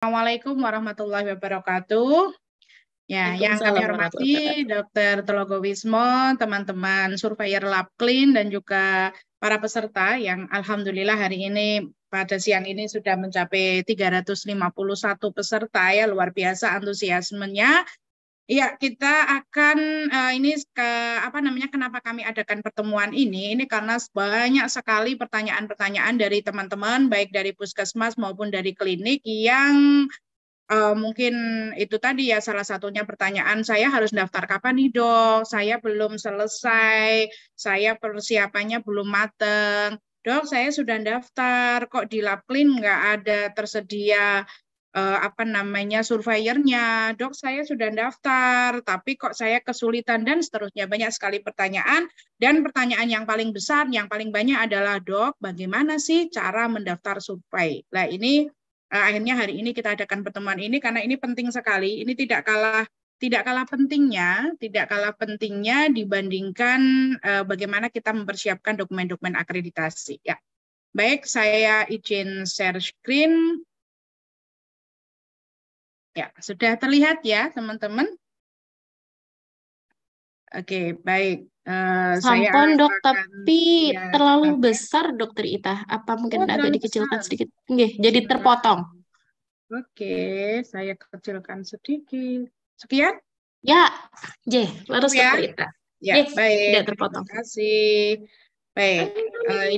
Assalamualaikum warahmatullahi wabarakatuh. Ya, yang kami Waalaikumsalam warahmatullahi hormati wabarakatuh. Dr. Telogowismo, teman-teman surveyor Lab Clean, dan juga para peserta yang alhamdulillah hari ini pada siang ini sudah mencapai 351 peserta ya, luar biasa antusiasmenya. Iya, kita akan ini kenapa kami adakan pertemuan ini? Ini karena banyak sekali pertanyaan-pertanyaan dari teman-teman baik dari puskesmas maupun dari klinik yang mungkin itu tadi ya salah satunya pertanyaan, saya harus daftar kapan nih dok? Saya belum selesai, saya persiapannya belum mateng. Dok, saya sudah daftar, kok di Lapklin nggak ada tersedia surveyornya. Dok, saya sudah daftar, tapi kok saya kesulitan dan seterusnya. Banyak sekali pertanyaan, dan pertanyaan yang paling besar, yang paling banyak adalah, dok, bagaimana sih cara mendaftar survei? Nah, ini akhirnya hari ini kita adakan pertemuan ini karena ini penting sekali. Ini tidak kalah pentingnya dibandingkan bagaimana kita mempersiapkan dokumen-dokumen akreditasi. Ya, baik, saya izin share screen. Ya, sudah terlihat ya, teman-teman? Oke, baik. Saya Sampun dok, akan tapi ya, terlalu oke. besar dokter Ita. Apa mungkin Oh, agak terlalu dikecilkan besar. sedikit? Nggih, jadi terpotong. Oke, saya kecilkan sedikit. Sekian? Ya, J, Cukup laras ya? dokter Ita. Ya, Yes, baik. tidak Terima terpotong. kasih. Baik,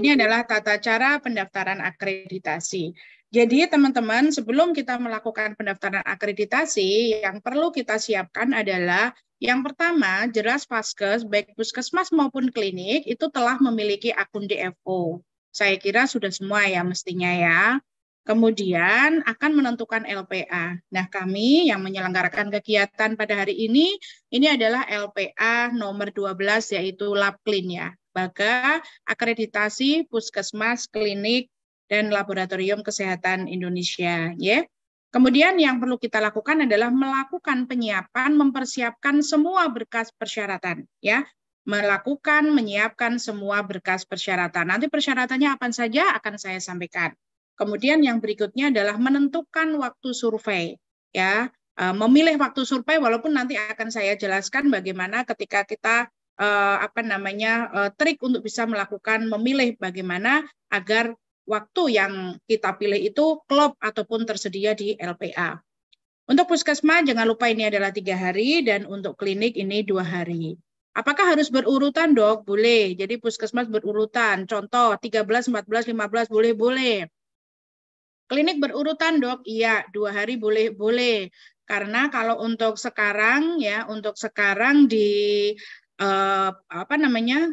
ini adalah tata cara pendaftaran akreditasi. Jadi, teman-teman, sebelum kita melakukan pendaftaran akreditasi, yang perlu kita siapkan adalah yang pertama, jelas Vaskes, baik puskesmas maupun klinik, itu telah memiliki akun DFO. Saya kira sudah semua ya mestinya ya. Kemudian akan menentukan LPA. Nah, kami yang menyelenggarakan kegiatan pada hari ini adalah LPA nomor 12 yaitu Labklin ya. Lembaga Akreditasi Puskesmas, Klinik, dan Laboratorium Kesehatan Indonesia. Ya. Kemudian yang perlu kita lakukan adalah melakukan penyiapan, mempersiapkan semua berkas persyaratan. Ya. Menyiapkan semua berkas persyaratan. Nanti persyaratannya apa saja akan saya sampaikan. Kemudian yang berikutnya adalah menentukan waktu survei. Ya, memilih waktu survei walaupun nanti akan saya jelaskan bagaimana ketika kita trik untuk bisa melakukan memilih bagaimana agar waktu yang kita pilih itu klop ataupun tersedia di LPA. Untuk puskesmas jangan lupa ini adalah 3 hari dan untuk klinik ini 2 hari. Apakah harus berurutan dok? Boleh. Jadi puskesmas berurutan. Contoh 13, 14, 15 boleh. Klinik berurutan dok? Iya, 2 hari boleh. Karena kalau untuk sekarang ya, di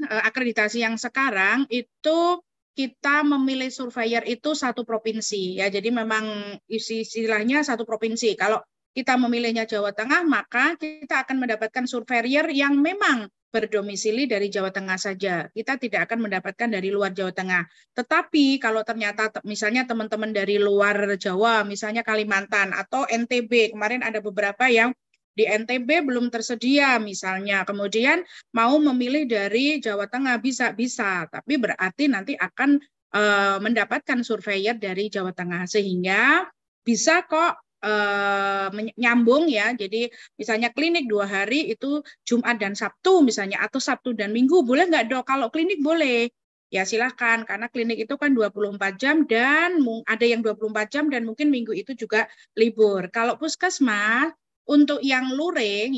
akreditasi yang sekarang itu kita memilih surveyor itu satu provinsi ya. Jadi memang istilahnya satu provinsi. Kalau kita memilihnya Jawa Tengah, maka kita akan mendapatkan surveyor yang memang berdomisili dari Jawa Tengah saja. Kita tidak akan mendapatkan dari luar Jawa Tengah. Tetapi kalau ternyata misalnya teman-teman dari luar Jawa, misalnya Kalimantan atau NTB, kemarin ada beberapa yang di NTB belum tersedia misalnya, kemudian mau memilih dari Jawa Tengah bisa, tapi berarti nanti akan mendapatkan surveyor dari Jawa Tengah sehingga bisa kok nyambung ya. Jadi misalnya klinik 2 hari itu Jumat dan Sabtu misalnya atau Sabtu dan Minggu boleh nggak dok? Kalau klinik boleh. Ya silahkan karena klinik itu kan 24 jam dan ada yang 24 jam dan mungkin minggu itu juga libur. Kalau puskesmas untuk yang luring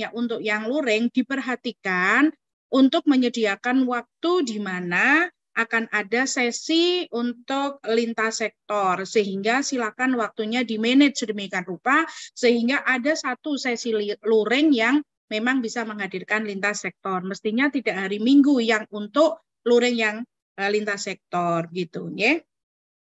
diperhatikan untuk menyediakan waktu di mana akan ada sesi untuk lintas sektor sehingga silakan waktunya di manage sedemikian rupa sehingga ada satu sesi luring yang memang bisa menghadirkan lintas sektor. Mestinya tidak hari Minggu yang untuk luring yang lintas sektor gitu ya.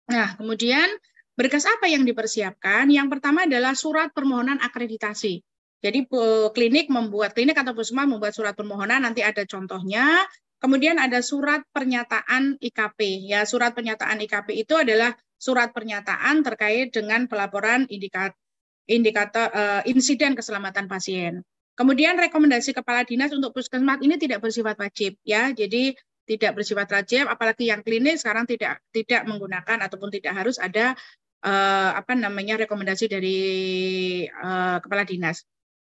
Nah, kemudian berkas apa yang dipersiapkan? Yang pertama adalah surat permohonan akreditasi. Jadi klinik atau puskesmas membuat surat permohonan, nanti ada contohnya. Kemudian ada surat pernyataan IKP. Ya, surat pernyataan IKP itu adalah surat pernyataan terkait dengan pelaporan insiden keselamatan pasien. Kemudian rekomendasi kepala dinas untuk puskesmas ini tidak bersifat wajib ya. Jadi tidak bersifat wajib, apalagi yang klinis sekarang tidak menggunakan ataupun tidak harus ada rekomendasi dari kepala dinas.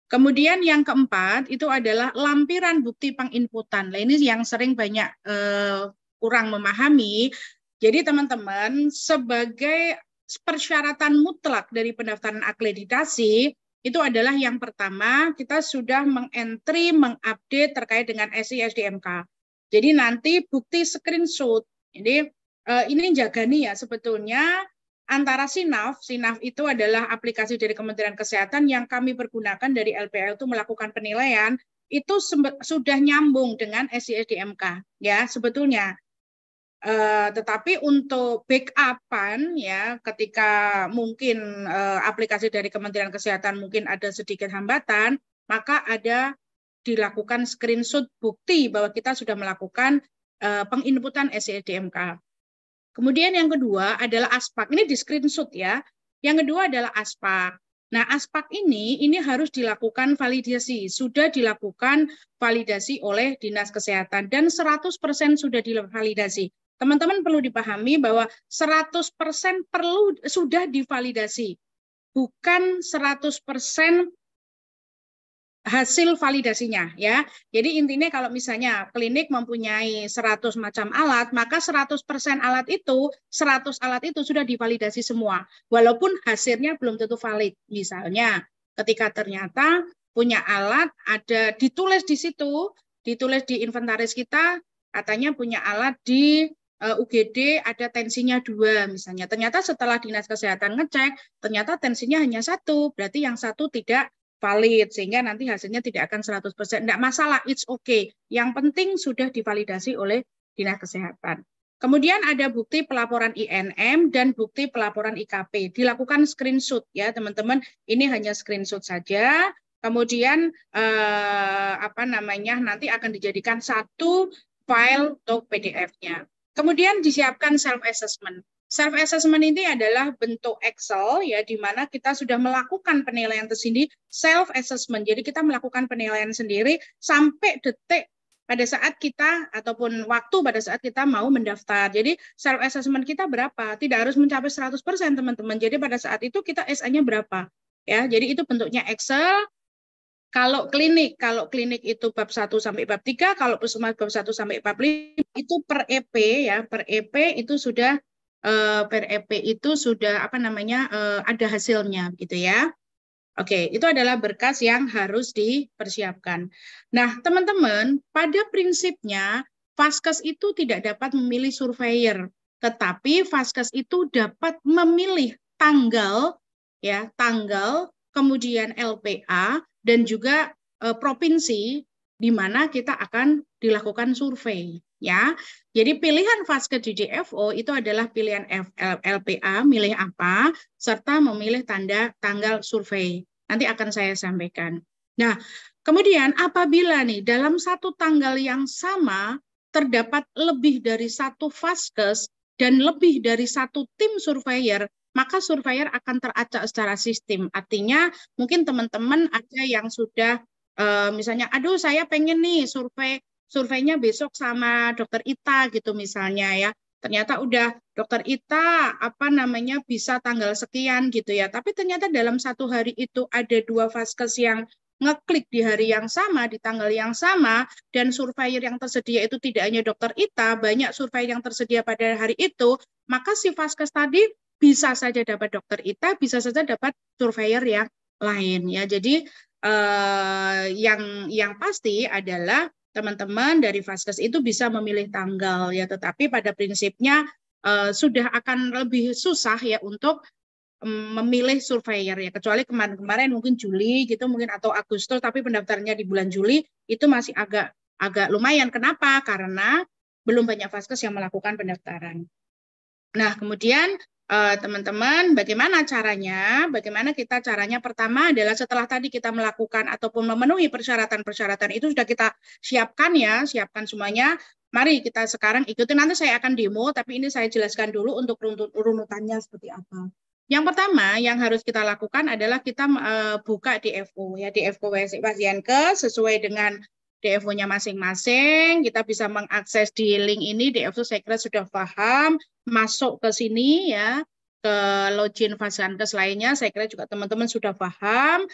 Kemudian yang keempat itu adalah lampiran bukti penginputan. Nah, ini yang sering banyak kurang memahami. Jadi teman-teman, sebagai persyaratan mutlak dari pendaftaran akreditasi, itu adalah yang pertama, kita sudah mengentry, mengupdate terkait dengan SI SDMK. Jadi nanti bukti screenshot. Jadi ini jaga nih ya sebetulnya antara SINAF itu adalah aplikasi dari Kementerian Kesehatan yang kami pergunakan dari LPL itu melakukan penilaian, itu sudah nyambung dengan SI/SDMK ya sebetulnya. Tetapi untuk backupan ya ketika mungkin aplikasi dari Kementerian Kesehatan mungkin ada sedikit hambatan, maka ada dilakukan screenshot bukti bahwa kita sudah melakukan penginputan SI/SDMK. Kemudian yang kedua adalah ASPAK. Ini di screenshot ya. Yang kedua adalah ASPAK. Nah, ASPAK ini harus dilakukan validasi. Sudah dilakukan validasi oleh Dinas Kesehatan dan 100% sudah divalidasi. Teman-teman perlu dipahami bahwa 100% sudah divalidasi. Bukan 100% hasil validasinya ya. Jadi intinya kalau misalnya klinik mempunyai 100 macam alat, maka 100% alat itu, 100 alat itu sudah divalidasi semua. Walaupun hasilnya belum tentu valid. Misalnya ketika ternyata punya alat ada ditulis di situ, ditulis di inventaris kita katanya punya alat di UGD ada tensinya 2 misalnya. Ternyata setelah Dinas Kesehatan ngecek, ternyata tensinya hanya 1, berarti yang 1 tidak valid, sehingga nanti hasilnya tidak akan 100%. Tidak masalah, it's okay. Yang penting sudah divalidasi oleh Dinas Kesehatan. Kemudian ada bukti pelaporan INM dan bukti pelaporan IKP. Dilakukan screenshot ya teman-teman. Ini hanya screenshot saja. Kemudian nanti akan dijadikan satu file untuk PDF-nya. Kemudian disiapkan self-assessment. Self-assessment ini adalah bentuk Excel ya di mana kita sudah melakukan penilaian tersendiri self-assessment. Jadi kita melakukan penilaian sendiri sampai detik pada saat kita ataupun waktu pada saat kita mau mendaftar. Jadi self-assessment kita berapa? Tidak harus mencapai 100% teman-teman. Jadi pada saat itu kita SA-nya berapa? Ya, jadi itu bentuknya Excel. Kalau klinik itu bab 1 sampai bab 3, kalau puskesmas bab 1 sampai bab 5 itu per EP ya, per EP itu sudah ada hasilnya gitu ya. Oke, itu adalah berkas yang harus dipersiapkan. Nah, teman-teman, pada prinsipnya Vaskes itu tidak dapat memilih surveyor, tetapi Vaskes itu dapat memilih tanggal kemudian LPA dan juga provinsi di mana kita akan dilakukan survei ya. Jadi pilihan Vaskes di DFO itu adalah pilihan LPA, milih apa, serta memilih tanggal survei. Nanti akan saya sampaikan. Nah, kemudian apabila nih dalam satu tanggal yang sama terdapat lebih dari satu Vaskes dan lebih dari satu tim surveyor, maka surveyor akan teracak secara sistem. Artinya mungkin teman-teman ada yang sudah misalnya, aduh saya pengen nih surveinya besok sama dokter Ita gitu misalnya ya. Ternyata udah dokter Ita bisa tanggal sekian gitu ya. Tapi ternyata dalam satu hari itu ada 2 Vaskes yang ngeklik di hari yang sama, di tanggal yang sama, dan surveyor yang tersedia itu tidak hanya dokter Ita, banyak surveyor yang tersedia pada hari itu, maka si Vaskes tadi bisa saja dapat dokter Ita, bisa saja dapat surveyor yang lain ya. Jadi yang pasti adalah teman-teman dari Vaskes itu bisa memilih tanggal ya, tetapi pada prinsipnya sudah akan lebih susah ya untuk memilih surveyor ya, kecuali kemarin mungkin Juli gitu mungkin atau Agustus, tapi pendaftarannya di bulan Juli itu masih agak lumayan. Kenapa? Karena belum banyak Vaskes yang melakukan pendaftaran. Nah, kemudian teman-teman, bagaimana caranya? Bagaimana kita caranya? Pertama adalah setelah tadi kita melakukan ataupun memenuhi persyaratan-persyaratan itu sudah kita siapkan ya, siapkan semuanya. Mari kita sekarang ikuti, nanti saya akan demo, tapi ini saya jelaskan dulu untuk runutannya seperti apa. Yang pertama yang harus kita lakukan adalah kita buka DFO ya, DFO Pasienkes sesuai dengan DFO-nya masing-masing. Kita bisa mengakses di link ini. DFO saya kira sudah paham, masuk ke sini ya. ke login Fasiankes lainnya. Saya kira juga teman-teman sudah paham.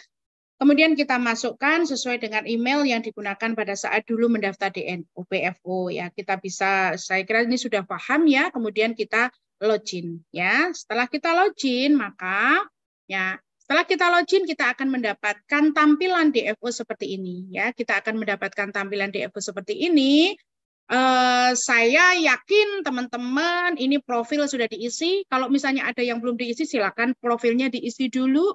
Kemudian kita masukkan sesuai dengan email yang digunakan pada saat dulu mendaftar di BFO ya. Kita bisa, saya kira ini sudah paham ya. Kemudian kita login ya. Setelah kita login maka ya setelah kita login kita akan mendapatkan tampilan DFO seperti ini ya. Kita akan mendapatkan tampilan DFO seperti ini. Saya yakin teman-teman ini profil sudah diisi. Kalau misalnya ada yang belum diisi silakan profilnya diisi dulu.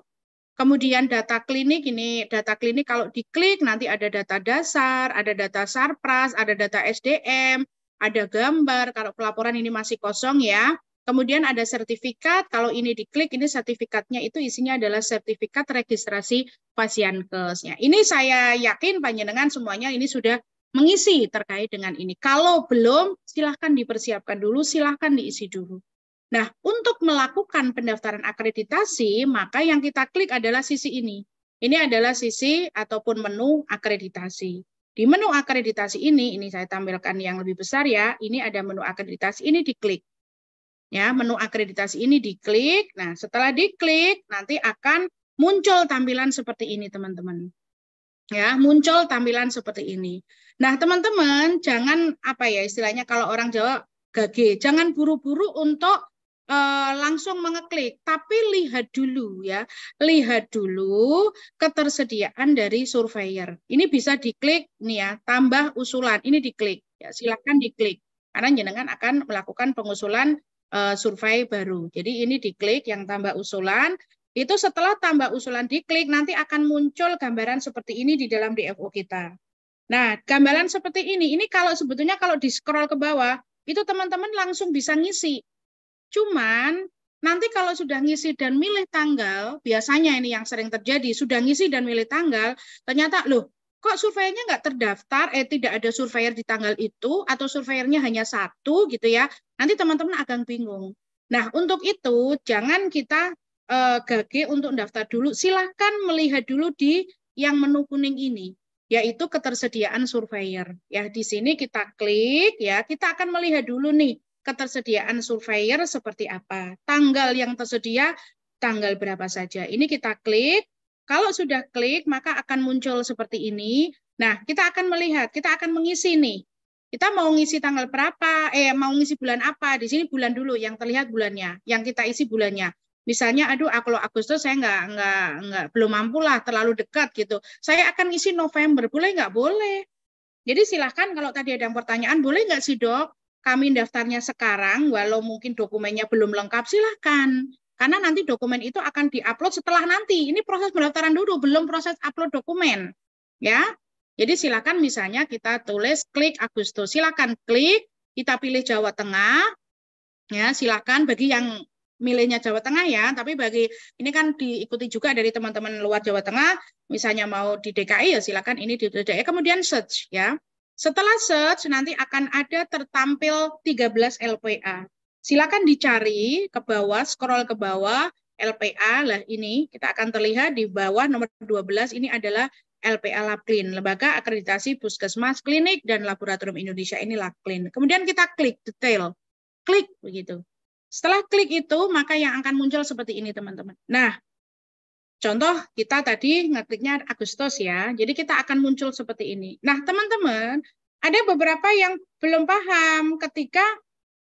Kemudian data klinik, ini data klinik kalau diklik nanti ada data dasar, ada data sarpras, ada data SDM, ada gambar, kalau pelaporan ini masih kosong ya. Kemudian ada sertifikat, kalau ini diklik, ini sertifikatnya itu isinya adalah sertifikat registrasi Fasiankes. Ya, ini saya yakin panjenengan semuanya ini sudah mengisi terkait dengan ini. Kalau belum, silahkan dipersiapkan dulu, silahkan diisi dulu. Nah, untuk melakukan pendaftaran akreditasi, maka yang kita klik adalah sisi ini. Ini adalah sisi ataupun menu akreditasi. Di menu akreditasi ini saya tampilkan yang lebih besar ya, ini ada menu akreditasi, ini diklik. Ya, menu akreditasi ini diklik. Nah, setelah diklik, nanti akan muncul tampilan seperti ini, teman-teman. Ya, muncul tampilan seperti ini. Nah, teman-teman, jangan apa ya istilahnya kalau orang Jawa gage, jangan buru-buru untuk langsung mengeklik, tapi lihat dulu ya, lihat dulu ketersediaan dari surveyor. Ini bisa diklik nih ya, tambah usulan, ini diklik, ya silakan diklik, karena jenengan akan melakukan pengusulan survei baru. Jadi ini diklik yang tambah usulan, itu setelah tambah usulan diklik nanti akan muncul gambaran seperti ini di dalam DFO kita. Nah, gambaran seperti ini kalau sebetulnya kalau di scroll ke bawah, itu teman-teman langsung bisa ngisi. Cuman nanti kalau sudah ngisi dan milih tanggal, biasanya ini yang sering terjadi, sudah ngisi dan milih tanggal, ternyata loh, kok surveinya nggak terdaftar, tidak ada surveyor di tanggal itu, atau surveyornya hanya satu gitu ya, nanti teman-teman akan bingung. Nah, untuk itu jangan kita gage untuk daftar dulu, silahkan melihat dulu di yang menu kuning ini, yaitu ketersediaan surveyor. Ya, di sini kita klik ya, kita akan melihat dulu nih, ketersediaan surveyor seperti apa. Tanggal yang tersedia, tanggal berapa saja. Ini kita klik. Kalau sudah klik, maka akan muncul seperti ini. Nah, kita akan melihat, kita akan mengisi nih. Kita mau ngisi tanggal berapa, mau ngisi bulan apa. Di sini bulan dulu, yang terlihat bulannya. Yang kita isi bulannya. Misalnya, aduh, kalau Agustus saya belum mampu lah, terlalu dekat gitu. Saya akan isi November, boleh nggak? Boleh. Jadi silahkan kalau tadi ada yang pertanyaan, boleh nggak sih dok? Kami daftarnya sekarang, walau mungkin dokumennya belum lengkap, silahkan. Karena nanti dokumen itu akan diupload setelah nanti. Ini proses pendaftaran dulu, belum proses upload dokumen. Ya, jadi silahkan misalnya kita tulis klik Agustus. Silahkan klik, kita pilih Jawa Tengah. Ya, silahkan bagi yang milihnya Jawa Tengah ya, tapi bagi ini kan diikuti juga dari teman-teman luar Jawa Tengah, misalnya mau di DKI ya silahkan ini di DKI. Kemudian search ya. Setelah search, nanti akan ada tertampil 13 LPA. Silakan dicari ke bawah, scroll ke bawah, LPA. Lah ini, kita akan terlihat di bawah nomor 12, ini adalah LPA Labklin, Lembaga Akreditasi Puskesmas, Klinik, dan Laboratorium Indonesia, ini Labklin. Kemudian kita klik detail. Klik, begitu. Setelah klik itu, maka yang akan muncul seperti ini, teman-teman. Nah, contoh kita tadi ngekliknya Agustus ya, jadi kita akan muncul seperti ini. Nah teman-teman, ada beberapa yang belum paham ketika,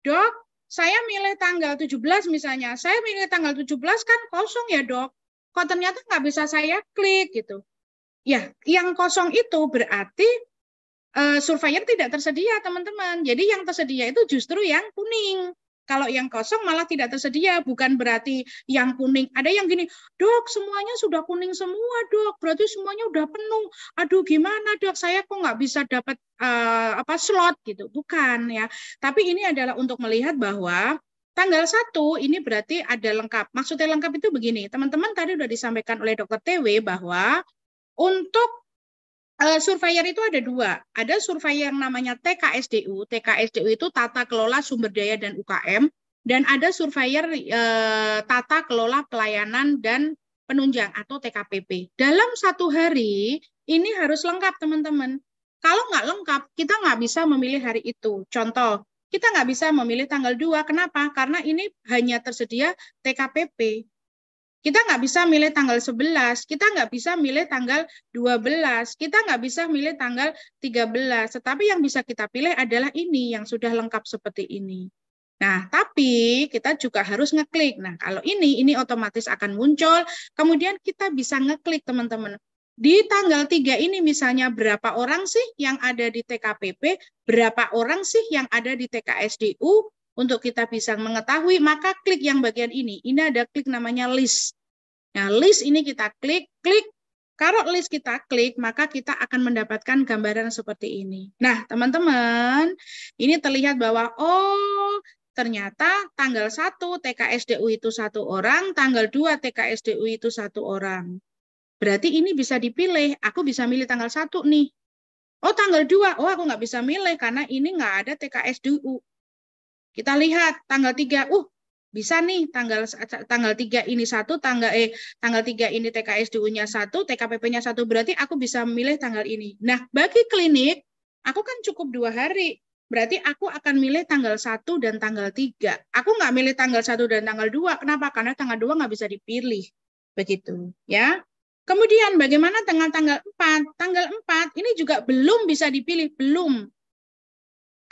dok, saya milih tanggal 17 misalnya, saya milih tanggal 17 kan kosong ya dok, kok ternyata nggak bisa saya klik gitu. Ya, yang kosong itu berarti surveyor tidak tersedia teman-teman, jadi yang tersedia itu justru yang kuning. Kalau yang kosong malah tidak tersedia, bukan berarti yang kuning. Ada yang gini, dok semuanya sudah kuning semua dok, berarti semuanya udah penuh. Aduh gimana dok, saya kok nggak bisa dapat slot gitu. Bukan ya. Tapi ini adalah untuk melihat bahwa tanggal 1 ini berarti ada lengkap. Maksudnya lengkap itu begini, teman-teman tadi sudah disampaikan oleh Dr. TW bahwa untuk surveyor itu ada dua. Ada surveyor yang namanya TKSDU. TKSDU itu Tata Kelola Sumber Daya dan UKM. Dan ada surveyor Tata Kelola Pelayanan dan Penunjang atau TKPP. Dalam satu hari, ini harus lengkap teman-teman. Kalau nggak lengkap, kita nggak bisa memilih hari itu. Contoh, kita nggak bisa memilih tanggal 2. Kenapa? Karena ini hanya tersedia TKPP. Kita nggak bisa milih tanggal 11, kita nggak bisa milih tanggal 12, kita nggak bisa milih tanggal 13. Tetapi yang bisa kita pilih adalah ini yang sudah lengkap seperti ini. Nah, tapi kita juga harus ngeklik. Nah, kalau ini otomatis akan muncul. Kemudian kita bisa ngeklik, teman-teman. Di tanggal 3 ini misalnya berapa orang sih yang ada di TKPP, berapa orang sih yang ada di TKSDU, untuk kita bisa mengetahui, maka klik yang bagian ini. Ini ada klik namanya list. Nah, list ini kita klik. Kalau list kita klik, maka kita akan mendapatkan gambaran seperti ini. Nah, teman-teman, ini terlihat bahwa, oh, ternyata tanggal 1 TKSDU itu 1 orang, tanggal 2 TKSDU itu 1 orang. Berarti ini bisa dipilih. Aku bisa milih tanggal 1 nih. Oh, tanggal 2. Oh, aku nggak bisa milih karena ini nggak ada TKSDU. Kita lihat tanggal 3, bisa nih tanggal 3 ini 1, tanggal 3 ini TKSDU-nya 1, TKPP-nya 1, berarti aku bisa memilih tanggal ini. Nah, bagi klinik, aku kan cukup 2 hari. Berarti aku akan milih tanggal 1 dan tanggal 3. Aku nggak milih tanggal 1 dan tanggal 2. Kenapa? Karena tanggal 2 nggak bisa dipilih. Begitu, ya. Kemudian bagaimana dengan tanggal 4? Tanggal 4 ini juga belum bisa dipilih, belum.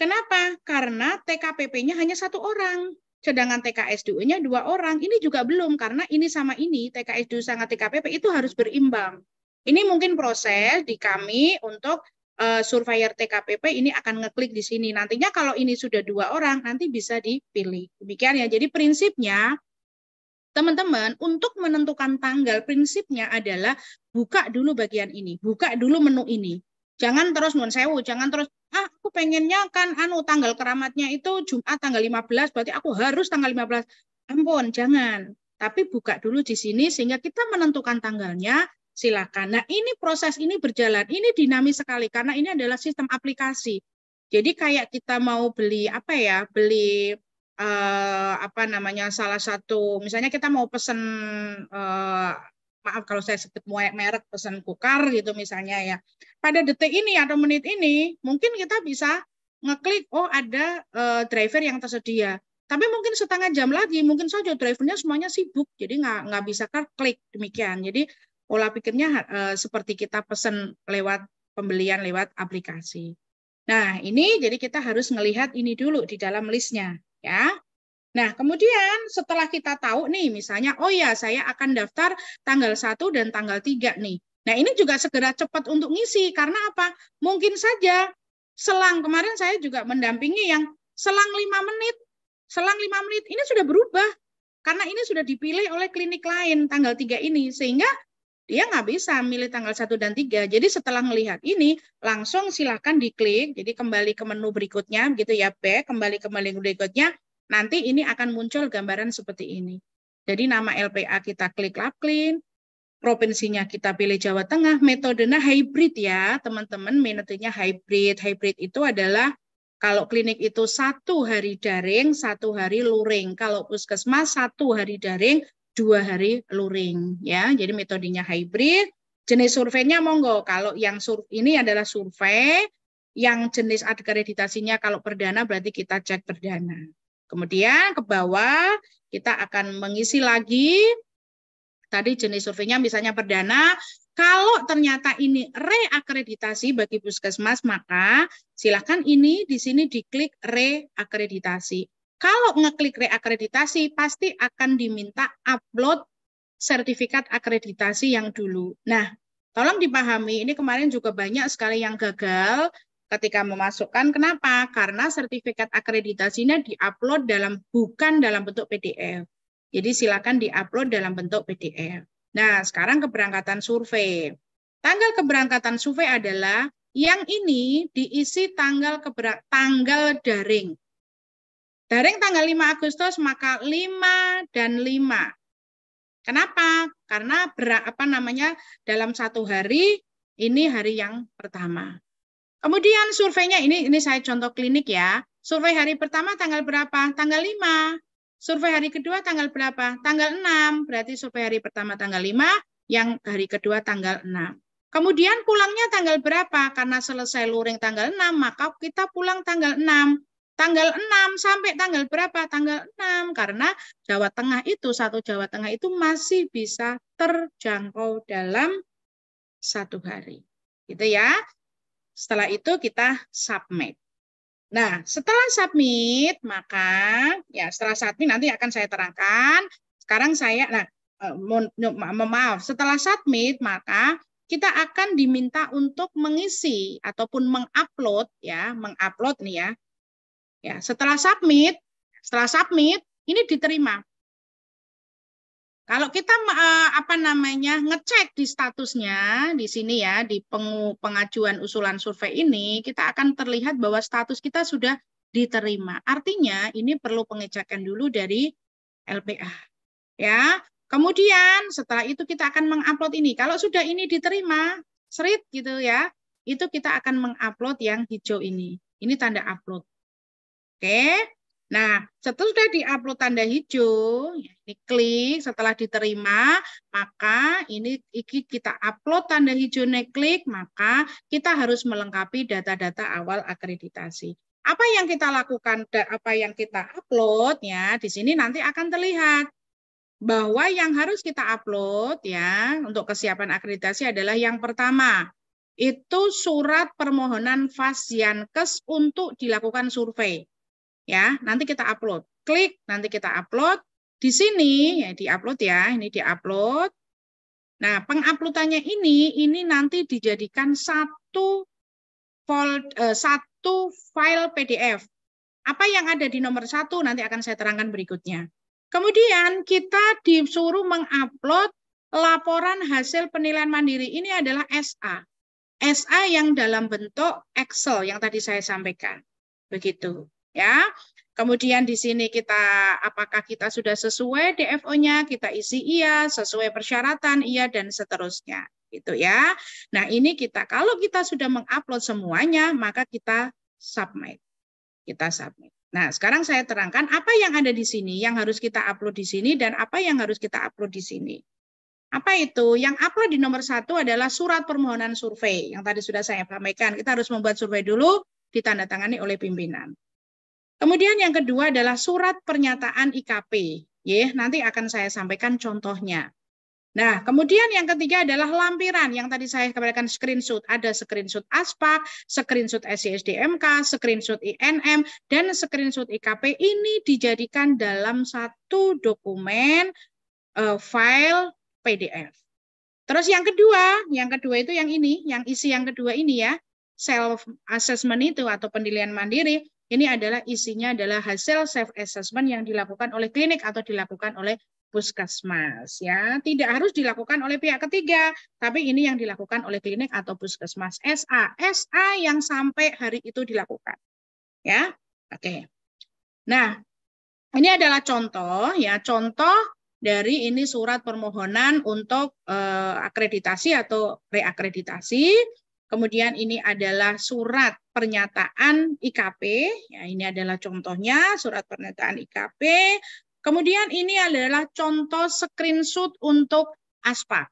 Kenapa? Karena TKPP-nya hanya 1 orang, sedangkan TKSDU-nya 2 orang. Ini juga belum, karena ini sama ini, TKSDU sama TKPP itu harus berimbang. Ini mungkin proses di kami untuk surveyor TKPP ini akan ngeklik di sini. Nantinya kalau ini sudah 2 orang, nanti bisa dipilih. Demikian ya. Jadi prinsipnya, teman-teman, untuk menentukan tanggal, prinsipnya adalah buka dulu bagian ini, buka dulu menu ini. Jangan terus nuwun sewu, jangan terus aku pengennya kan tanggal keramatnya itu Jumat tanggal 15, berarti aku harus tanggal 15. Ampun, jangan. Tapi buka dulu di sini sehingga kita menentukan tanggalnya, silakan. Nah, ini proses ini berjalan, ini dinamis sekali karena ini adalah sistem aplikasi. Jadi kayak kita mau beli beli salah satu, misalnya kita mau pesen maaf kalau saya sebut merek, pesan kukar gitu misalnya ya. Pada detik ini atau menit ini, mungkin kita bisa ngeklik, oh ada driver yang tersedia. Tapi mungkin setengah jam lagi, mungkin saja drivernya semuanya sibuk, jadi nggak bisa klik demikian. Jadi pola pikirnya seperti kita pesan lewat pembelian lewat aplikasi. Nah ini jadi kita harus melihat ini dulu di dalam listnya, ya. Nah, kemudian setelah kita tahu nih, misalnya, oh ya, saya akan daftar tanggal 1 dan tanggal 3 nih. Nah, ini juga segera cepat untuk ngisi. Karena apa? Mungkin saja kemarin saya juga mendampingi yang selang 5 menit, ini sudah berubah. Karena ini sudah dipilih oleh klinik lain, tanggal 3 ini. Sehingga dia nggak bisa milih tanggal 1 dan 3. Jadi setelah melihat ini, langsung silakan diklik. Jadi kembali ke menu berikutnya, begitu ya, kembali ke menu berikutnya. Nanti ini akan muncul gambaran seperti ini. Jadi nama LPA kita klik Lapclean, provinsinya kita pilih Jawa Tengah, metodenya hybrid ya teman-teman, metodenya hybrid. Hybrid itu adalah kalau klinik itu 1 hari daring, 1 hari luring. Kalau puskesmas 1 hari daring, 2 hari luring. Ya, jadi metodenya hybrid. Jenis surveinya monggo. Kalau yang ini adalah survei, yang jenis akreditasinya kalau perdana berarti kita cek perdana. Kemudian ke bawah kita akan mengisi lagi tadi jenis surveinya misalnya perdana. Kalau ternyata ini reakreditasi bagi puskesmas, maka silakan ini di sini diklik reakreditasi. Kalau ngeklik reakreditasi pasti akan diminta upload sertifikat akreditasi yang dulu. Nah, tolong dipahami, ini kemarin juga banyak sekali yang gagal ketika memasukkan. Kenapa? Karena sertifikat akreditasinya diupload bukan dalam bentuk PDF. Jadi silakan diupload dalam bentuk PDF. Nah, sekarang keberangkatan survei. Tanggal keberangkatan survei adalah yang ini diisi tanggal daring. Daring tanggal 5 Agustus, maka 5 dan 5. Kenapa? Karena dalam 1 hari, ini hari yang pertama. Kemudian surveinya ini saya contoh klinik ya. Survei hari pertama tanggal berapa? Tanggal 5. Survei hari kedua tanggal berapa? Tanggal 6. Berarti survei hari pertama tanggal 5, yang hari kedua tanggal 6. Kemudian pulangnya tanggal berapa? Karena selesai luring tanggal 6, maka kita pulang tanggal 6. tanggal 6 sampai tanggal berapa? Tanggal 6 karena Jawa Tengah itu, satu Jawa Tengah itu masih bisa terjangkau dalam 1 hari. Gitu ya. Setelah itu kita submit. Nah, setelah submit, maka ya setelah submit nanti akan saya terangkan. Sekarang saya, maaf, setelah submit maka kita akan diminta untuk mengisi ataupun mengupload ya, mengupload nih ya. Ya, setelah submit ini diterima. Kalau kita ngecek di statusnya di sini ya, di pengajuan usulan survei ini, kita akan terlihat bahwa status kita sudah diterima. Artinya ini perlu pengecekan dulu dari LPA. Ya. Kemudian setelah itu kita akan mengupload ini. Kalau sudah ini diterima, serit gitu ya, itu kita akan mengupload yang hijau ini. Ini tanda upload. Oke. Nah, setelah diupload tanda hijau, ini klik, setelah diterima, maka ini kita upload tanda hijau, klik, maka kita harus melengkapi data-data awal akreditasi. Apa yang kita lakukan, apa yang kita upload, ya, di sini nanti akan terlihat bahwa yang harus kita upload, ya, untuk kesiapan akreditasi adalah yang pertama, itu surat permohonan Fasyankes untuk dilakukan survei. Ya, nanti kita upload. Klik, nanti kita upload. Di sini ya diupload ya, ini diupload. Nah, penguploadannya ini nanti dijadikan satu file PDF. Apa yang ada di nomor 1 nanti akan saya terangkan berikutnya. Kemudian kita disuruh mengupload laporan hasil penilaian mandiri. Ini adalah SA. SA yang dalam bentuk Excel yang tadi saya sampaikan. Begitu. Ya, kemudian di sini apakah kita sudah sesuai DFO-nya, kita isi iya, sesuai persyaratan iya, dan seterusnya, gitu ya. Nah ini kalau kita sudah mengupload semuanya, maka kita submit, Nah sekarang saya terangkan apa yang ada di sini, yang harus kita upload di sini, dan apa yang harus kita upload di sini. Apa itu? Yang upload di nomor 1 adalah surat permohonan survei, yang tadi sudah saya sampaikan. Kita harus membuat survei dulu, ditandatangani oleh pimpinan. Kemudian yang kedua adalah surat pernyataan IKP. Ya, nanti akan saya sampaikan contohnya. Nah, kemudian yang ketiga adalah lampiran yang tadi saya katakan screenshot. Ada screenshot ASPAK, screenshot SCSDMK, screenshot INM, dan screenshot IKP. Ini dijadikan dalam satu dokumen file PDF. Terus yang kedua itu yang ini, yang isi yang kedua ini ya, self assessment itu atau penilaian mandiri. Ini adalah isinya adalah hasil self assessment yang dilakukan oleh klinik atau dilakukan oleh puskesmas ya. Tidak harus dilakukan oleh pihak ketiga, tapi ini yang dilakukan oleh klinik atau puskesmas. SA yang sampai hari itu dilakukan. Ya. Oke. Nah, ini adalah contoh ya, contoh dari ini surat permohonan untuk akreditasi atau reakreditasi. Kemudian ini adalah surat pernyataan IKP, ya ini adalah contohnya surat pernyataan IKP. Kemudian ini adalah contoh screenshot untuk ASPAK.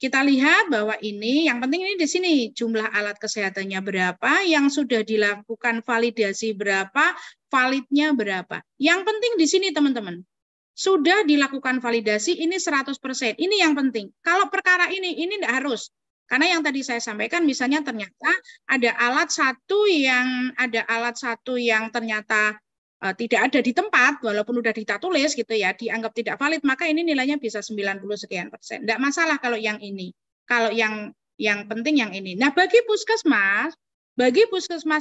Kita lihat bahwa ini, yang penting ini di sini jumlah alat kesehatannya berapa, yang sudah dilakukan validasi berapa, validnya berapa. Yang penting di sini teman-teman, sudah dilakukan validasi ini 100%. Ini yang penting. Kalau perkara ini tidak harus. Karena yang tadi saya sampaikan misalnya ternyata ada alat satu yang ternyata tidak ada di tempat walaupun sudah kita tulis gitu ya, dianggap tidak valid, maka ini nilainya bisa 90 sekian persen. Tidak masalah kalau yang ini. Kalau yang penting yang ini. Nah, bagi puskesmas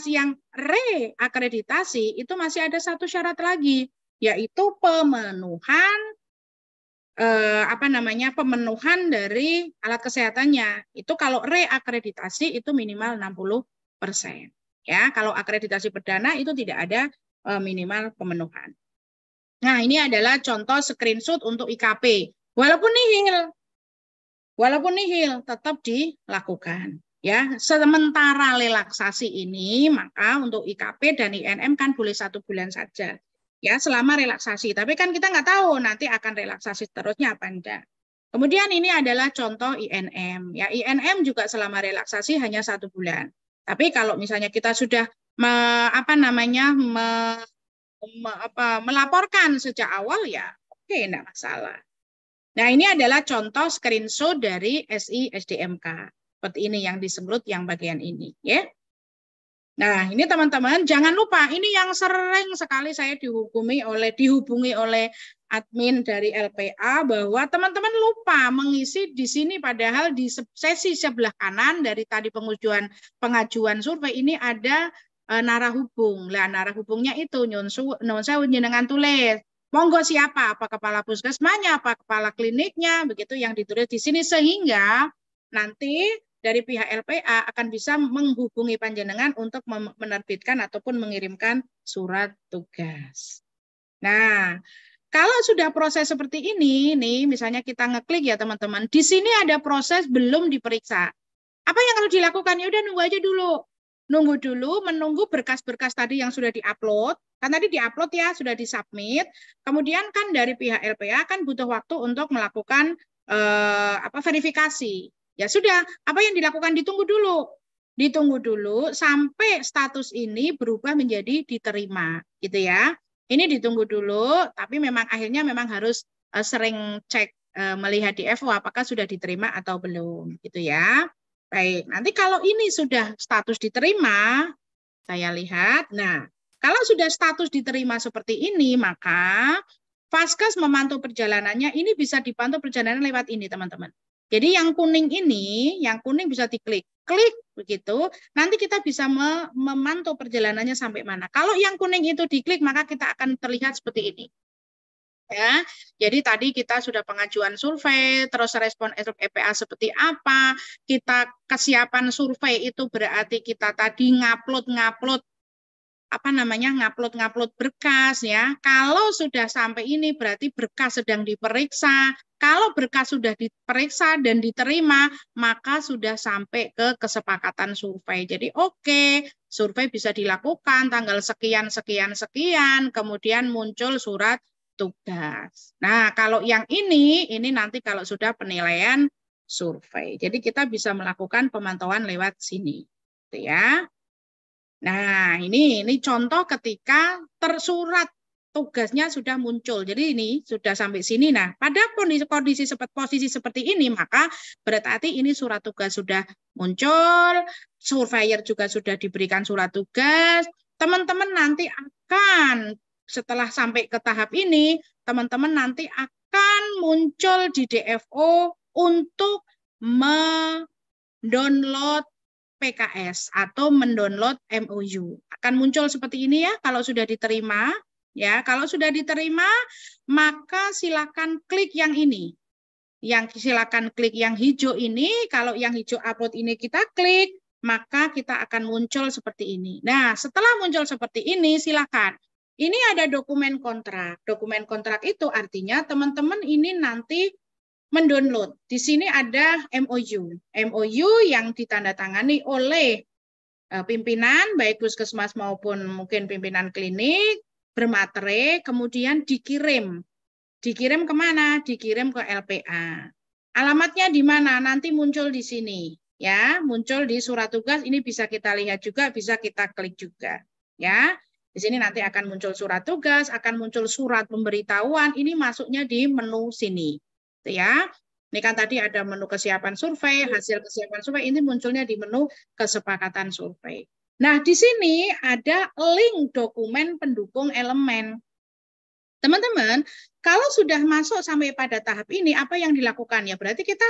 yang reakreditasi itu masih ada satu syarat lagi, yaitu pemenuhan pemenuhan dari alat kesehatannya. Itu kalau reakreditasi itu minimal 60%. Ya, kalau akreditasi perdana itu tidak ada minimal pemenuhan. Nah, ini adalah contoh screenshot untuk IKP. Walaupun nihil tetap dilakukan. Ya, sementara relaksasi ini maka untuk IKP dan INM kan boleh 1 bulan saja. Ya, selama relaksasi. Tapi kan kita nggak tahu nanti akan relaksasi seterusnya apa enggak. Kemudian ini adalah contoh INM. Ya, INM juga selama relaksasi hanya 1 bulan. Tapi kalau misalnya kita sudah melaporkan sejak awal ya oke, enggak masalah. Nah, ini adalah contoh screenshot dari SI SDMK. Seperti ini yang disebut yang bagian ini, ya. Nah, ini teman-teman jangan lupa ini yang sering sekali saya dihubungi oleh admin dari LPA bahwa teman-teman lupa mengisi di sini padahal di sesi sebelah kanan dari tadi pengajuan survei ini ada narah hubung. Lah, narah hubungnya itu nyun sewu jenengan tulis. Monggo siapa? Apa kepala puskesmasnya, apa kepala kliniknya, begitu yang ditulis di sini sehingga nanti dari pihak LPA akan bisa menghubungi panjenengan untuk menerbitkan ataupun mengirimkan surat tugas. Nah, kalau sudah proses seperti ini, nih misalnya kita ngeklik ya teman-teman, di sini ada proses belum diperiksa. Apa yang harus dilakukan? Ya udah nunggu aja dulu. Nunggu dulu, menunggu berkas-berkas tadi yang sudah diupload. Kan tadi diupload ya, sudah disubmit. Kemudian kan dari pihak LPA kan butuh waktu untuk melakukan verifikasi. Ya sudah, apa yang dilakukan? Ditunggu dulu. Ditunggu dulu sampai status ini berubah menjadi diterima, gitu ya. Ini ditunggu dulu, tapi memang akhirnya memang harus sering cek melihat di FO apakah sudah diterima atau belum, gitu ya. Baik, nanti kalau ini sudah status diterima, saya lihat. Nah, kalau sudah status diterima seperti ini, maka Vaskes memantau perjalanannya. Ini bisa dipantau perjalanan lewat ini, teman-teman. Jadi yang kuning ini, yang kuning bisa diklik. Klik begitu, nanti kita bisa memantau perjalanannya sampai mana. Kalau yang kuning itu diklik, maka kita akan terlihat seperti ini. Ya, jadi tadi kita sudah pengajuan survei, terus respon EPA seperti apa, kita kesiapan survei itu berarti kita tadi ngupload berkas ya. Kalau sudah sampai ini berarti berkas sedang diperiksa. Kalau berkas sudah diperiksa dan diterima, maka sudah sampai ke kesepakatan survei. Jadi oke, survei bisa dilakukan tanggal sekian, kemudian muncul surat tugas. Nah, kalau yang ini nanti kalau sudah penilaian survei. Jadi kita bisa melakukan pemantauan lewat sini. Gitu ya. Nah, ini contoh ketika tersurat tugasnya sudah muncul. Jadi ini sudah sampai sini. Nah, pada posisi seperti ini, maka berarti ini surat tugas sudah muncul, surveyor juga sudah diberikan surat tugas. Teman-teman nanti akan setelah sampai ke tahap ini, teman-teman nanti akan muncul di DFO untuk mendownload PKS atau mendownload MOU. Akan muncul seperti ini ya kalau sudah diterima. Ya, kalau sudah diterima, maka silakan klik yang ini. Silakan klik yang hijau ini. Kalau yang hijau upload ini kita klik, maka kita akan muncul seperti ini. Nah, setelah muncul seperti ini, silakan. Ini ada dokumen kontrak. Dokumen kontrak itu artinya teman-teman ini nanti mendownload. Di sini ada MOU. MOU yang ditandatangani oleh pimpinan, baik puskesmas maupun mungkin pimpinan klinik, bermaterai, kemudian dikirim. Dikirim kemana? Dikirim ke LPA. Alamatnya di mana? Nanti muncul di sini. Ya, muncul di surat tugas. Ini bisa kita lihat juga, bisa kita klik juga. Ya, di sini nanti akan muncul surat tugas, akan muncul surat pemberitahuan. Ini masuknya di menu sini. Ya, ini kan tadi ada menu kesiapan survei, hasil kesiapan survei, ini munculnya di menu kesepakatan survei. Nah, di sini ada link dokumen pendukung elemen. Teman-teman, kalau sudah masuk sampai pada tahap ini, apa yang dilakukan? Ya berarti kita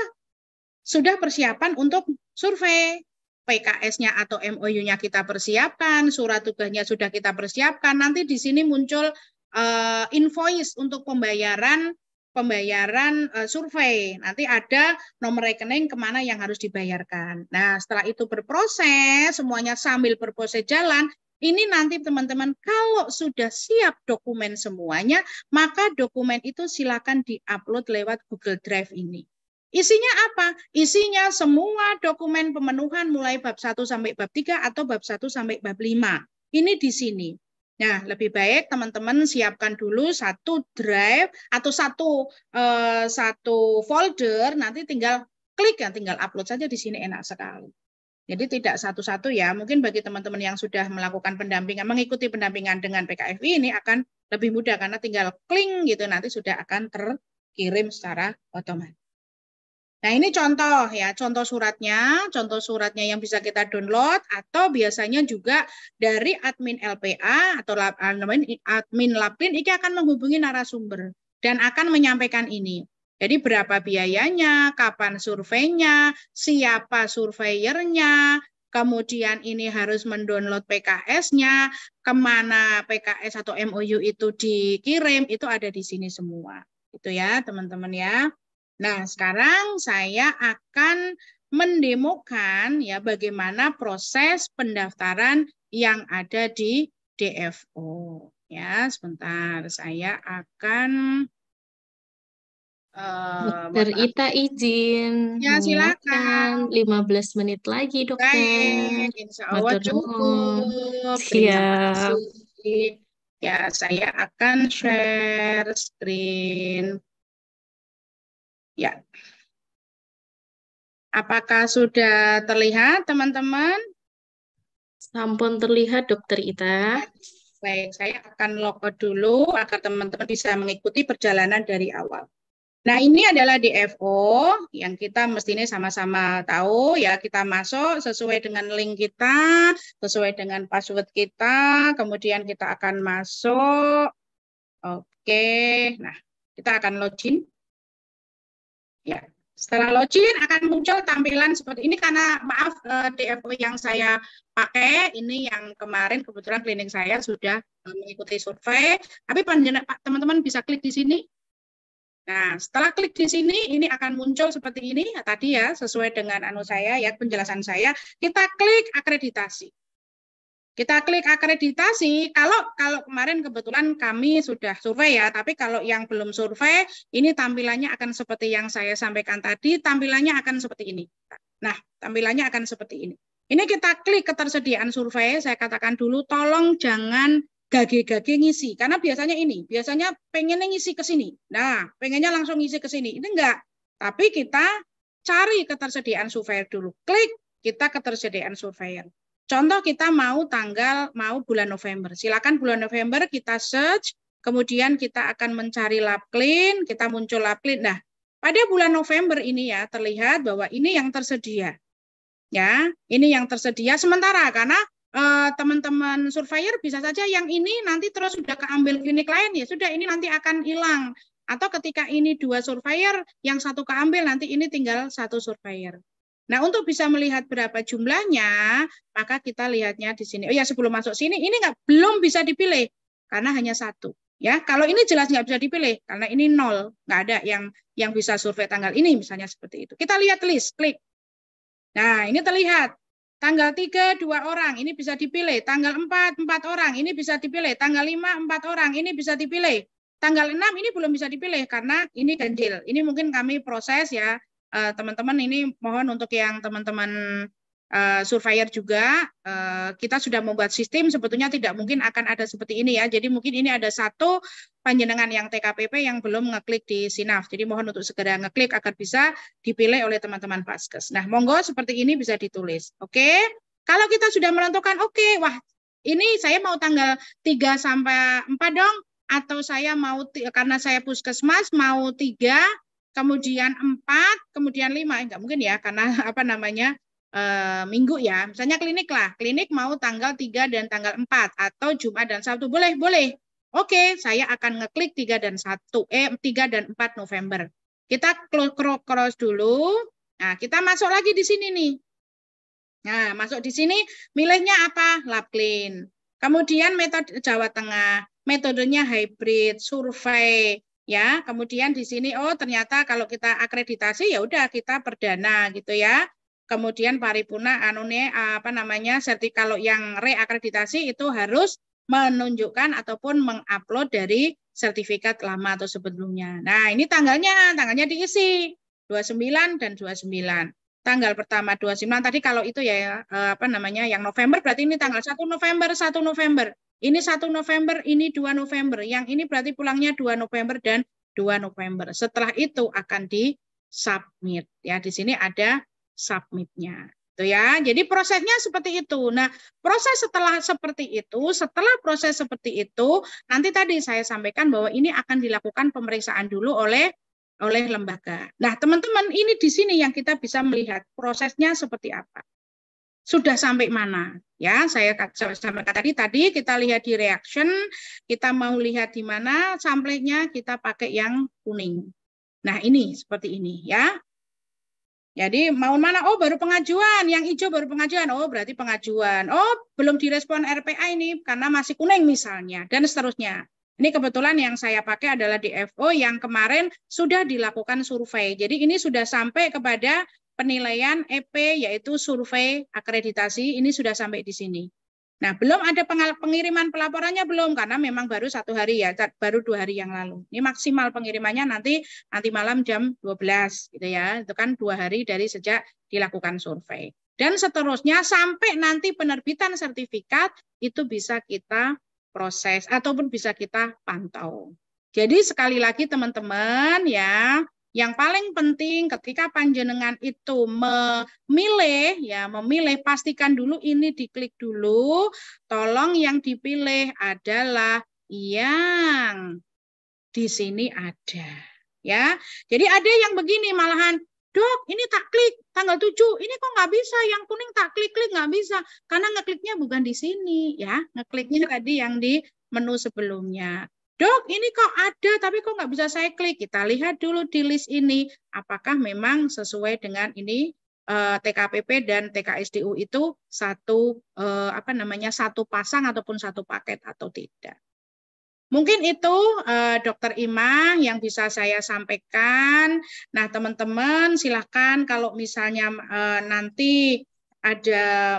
sudah persiapan untuk survei. PKS-nya atau MOU-nya kita persiapkan, surat tugasnya sudah kita persiapkan, nanti di sini muncul invoice untuk pembayaran survei. Nanti ada nomor rekening kemana yang harus dibayarkan. Nah, setelah itu berproses, semuanya sambil berproses jalan, ini nanti teman-teman kalau sudah siap dokumen semuanya, maka dokumen itu silakan di-upload lewat Google Drive ini. Isinya apa? Isinya semua dokumen pemenuhan mulai bab 1 sampai bab 3 atau bab 1 sampai bab 5. Ini di sini. Nah, lebih baik teman-teman siapkan dulu satu drive atau satu folder, nanti tinggal klik ya, tinggal upload saja di sini enak sekali. Jadi tidak satu-satu ya. Mungkin bagi teman-teman yang sudah melakukan pendampingan, mengikuti pendampingan dengan PKFI ini akan lebih mudah karena tinggal kling gitu nanti sudah akan terkirim secara otomatis. Nah, ini contoh ya, contoh suratnya yang bisa kita download atau biasanya juga dari admin LPA atau admin Laplin ini akan menghubungi narasumber dan akan menyampaikan ini. Jadi berapa biayanya, kapan surveinya, siapa surveyornya, kemudian ini harus mendownload PKS-nya, kemana PKS atau MOU itu dikirim, itu ada di sini semua. Itu ya teman-teman ya. Nah, sekarang saya akan mendemokan ya bagaimana proses pendaftaran yang ada di DFO. Ya, sebentar saya akan Dokter Ita izin ya mengingatkan silakan. 15 menit lagi, dokter. Baik, insya Allah Matur nuwun. cukup. Terima Siap. kasih. Ya, saya akan share screen. Ya. Apakah sudah terlihat, teman-teman? Sampun terlihat, dokter Ita. Baik, saya akan logout dulu agar teman-teman bisa mengikuti perjalanan dari awal. Nah, ini adalah DFO yang kita mestinya sama-sama tahu ya, kita masuk sesuai dengan link kita, sesuai dengan password kita, kemudian kita akan masuk. Oke, nah kita akan login. Ya, setelah login akan muncul tampilan seperti ini karena maaf DFO yang saya pakai ini yang kemarin kebetulan klinik saya sudah mengikuti survei, tapi teman-teman bisa klik di sini. Nah, setelah klik di sini, ini akan muncul seperti ini, ya, tadi ya, sesuai dengan saya, ya penjelasan saya, kita klik akreditasi. Kita klik akreditasi, kalau kemarin kebetulan kami sudah survei ya, tapi kalau yang belum survei, ini tampilannya akan seperti yang saya sampaikan tadi, tampilannya akan seperti ini. Nah, tampilannya akan seperti ini. Ini kita klik ketersediaan survei, saya katakan dulu, tolong jangan gage-gage ngisi, karena biasanya pengennya ngisi ke sini. Nah, pengennya langsung ngisi ke sini. Ini enggak. Tapi kita cari ketersediaan surveyor dulu. Klik, kita ketersediaan surveyor. Contoh kita mau bulan November. Silakan bulan November kita search, kemudian kita akan mencari Laplin, kita muncul Laplin. Nah, pada bulan November ini ya terlihat bahwa ini yang tersedia. Ya, ini yang tersedia sementara karena teman-teman surveyor bisa saja yang ini nanti terus sudah keambil klinik lain ya sudah ini nanti akan hilang atau ketika ini 2 surveyor yang satu keambil nanti ini tinggal 1 surveyor. Nah untuk bisa melihat berapa jumlahnya maka kita lihatnya di sini. Oh ya sebelum masuk sini ini belum bisa dipilih karena hanya 1 ya. Kalau ini jelas nggak bisa dipilih karena ini 0 nggak ada yang bisa survei tanggal ini misalnya seperti itu. Kita lihat list klik. Nah ini terlihat. Tanggal 3, 2 orang, ini bisa dipilih. Tanggal 4, 4 orang, ini bisa dipilih. Tanggal 5, 4 orang, ini bisa dipilih. Tanggal 6, ini belum bisa dipilih karena ini ganjil. Ini mungkin kami proses ya, teman-teman ini mohon untuk yang teman-teman surveyor juga, kita sudah membuat sistem, sebetulnya tidak mungkin akan ada seperti ini ya. Jadi mungkin ini ada satu panjenengan yang TKPP yang belum ngeklik di Sinaf. Jadi mohon untuk segera ngeklik agar bisa dipilih oleh teman-teman Vaskes. Nah, monggo seperti ini bisa ditulis. Oke. Kalau kita sudah menentukan, oke, wah ini saya mau tanggal 3 sampai 4 dong, atau saya mau, karena saya puskesmas, mau 3, kemudian 4, kemudian 5. Enggak mungkin ya, karena apa namanya, minggu ya. Misalnya klinik mau tanggal 3 dan tanggal 4, atau Jumat dan Sabtu. Boleh. Oke, saya akan ngeklik 3 dan 4 November. Kita cross dulu. Nah, kita masuk lagi di sini nih. Nah, masuk di sini, milihnya apa? Laplin. Kemudian metode Jawa Tengah, metodenya hybrid, survei, ya. Kemudian di sini, oh ternyata kalau kita akreditasi ya udah kita perdana gitu ya. Kemudian paripurna kalau yang reakreditasi itu harus menunjukkan ataupun mengupload dari sertifikat lama atau sebelumnya. Nah, ini tanggalnya diisi 29 dan 29. Tanggal pertama 29 tadi kalau itu ya yang November berarti ini tanggal 1 November. Ini 1 November, ini 2 November. Yang ini berarti pulangnya 2 November dan 2 November. Setelah itu akan di submit ya. Di sini ada submitnya. Gitu ya. Jadi prosesnya seperti itu. Nah, proses setelah proses seperti itu, nanti tadi saya sampaikan bahwa ini akan dilakukan pemeriksaan dulu oleh lembaga. Nah, teman-teman, ini di sini yang kita bisa melihat prosesnya seperti apa. Sudah sampai mana? Ya, saya sampaikan tadi kita lihat di reaction, kita mau lihat di mana sampelnya, kita pakai yang kuning. Nah, ini seperti ini ya. Jadi mau mana? Oh, baru pengajuan. Yang hijau baru pengajuan. Oh, berarti pengajuan. Oh, belum direspon RPA ini karena masih kuning misalnya. Dan seterusnya. Ini kebetulan yang saya pakai adalah DFO yang kemarin sudah dilakukan survei. Jadi ini sudah sampai kepada penilaian EP, yaitu survei akreditasi. Ini sudah sampai di sini. Nah, belum ada pengiriman pelaporannya belum, karena memang baru 1 hari ya, baru 2 hari yang lalu. Ini maksimal pengirimannya nanti malam jam 12 gitu ya. Itu kan 2 hari dari sejak dilakukan survei. Dan seterusnya sampai nanti penerbitan sertifikat itu bisa kita proses ataupun bisa kita pantau. Jadi sekali lagi teman-teman ya, yang paling penting ketika panjenengan itu memilih, pastikan dulu ini diklik dulu, tolong yang dipilih adalah yang di sini ada. Ya, jadi ada yang begini malahan, dok ini tak klik tanggal 7, ini kok nggak bisa, yang kuning tak klik-klik nggak bisa, karena ngekliknya bukan di sini ya, ngekliknya tadi yang di menu sebelumnya. Dok, ini kok ada, tapi kok nggak bisa saya klik? Kita lihat dulu di list ini, apakah memang sesuai dengan ini TKPP dan TKSDU itu satu pasang ataupun satu paket atau tidak. Mungkin itu Dokter Ima yang bisa saya sampaikan. Nah, teman-teman silahkan kalau misalnya nanti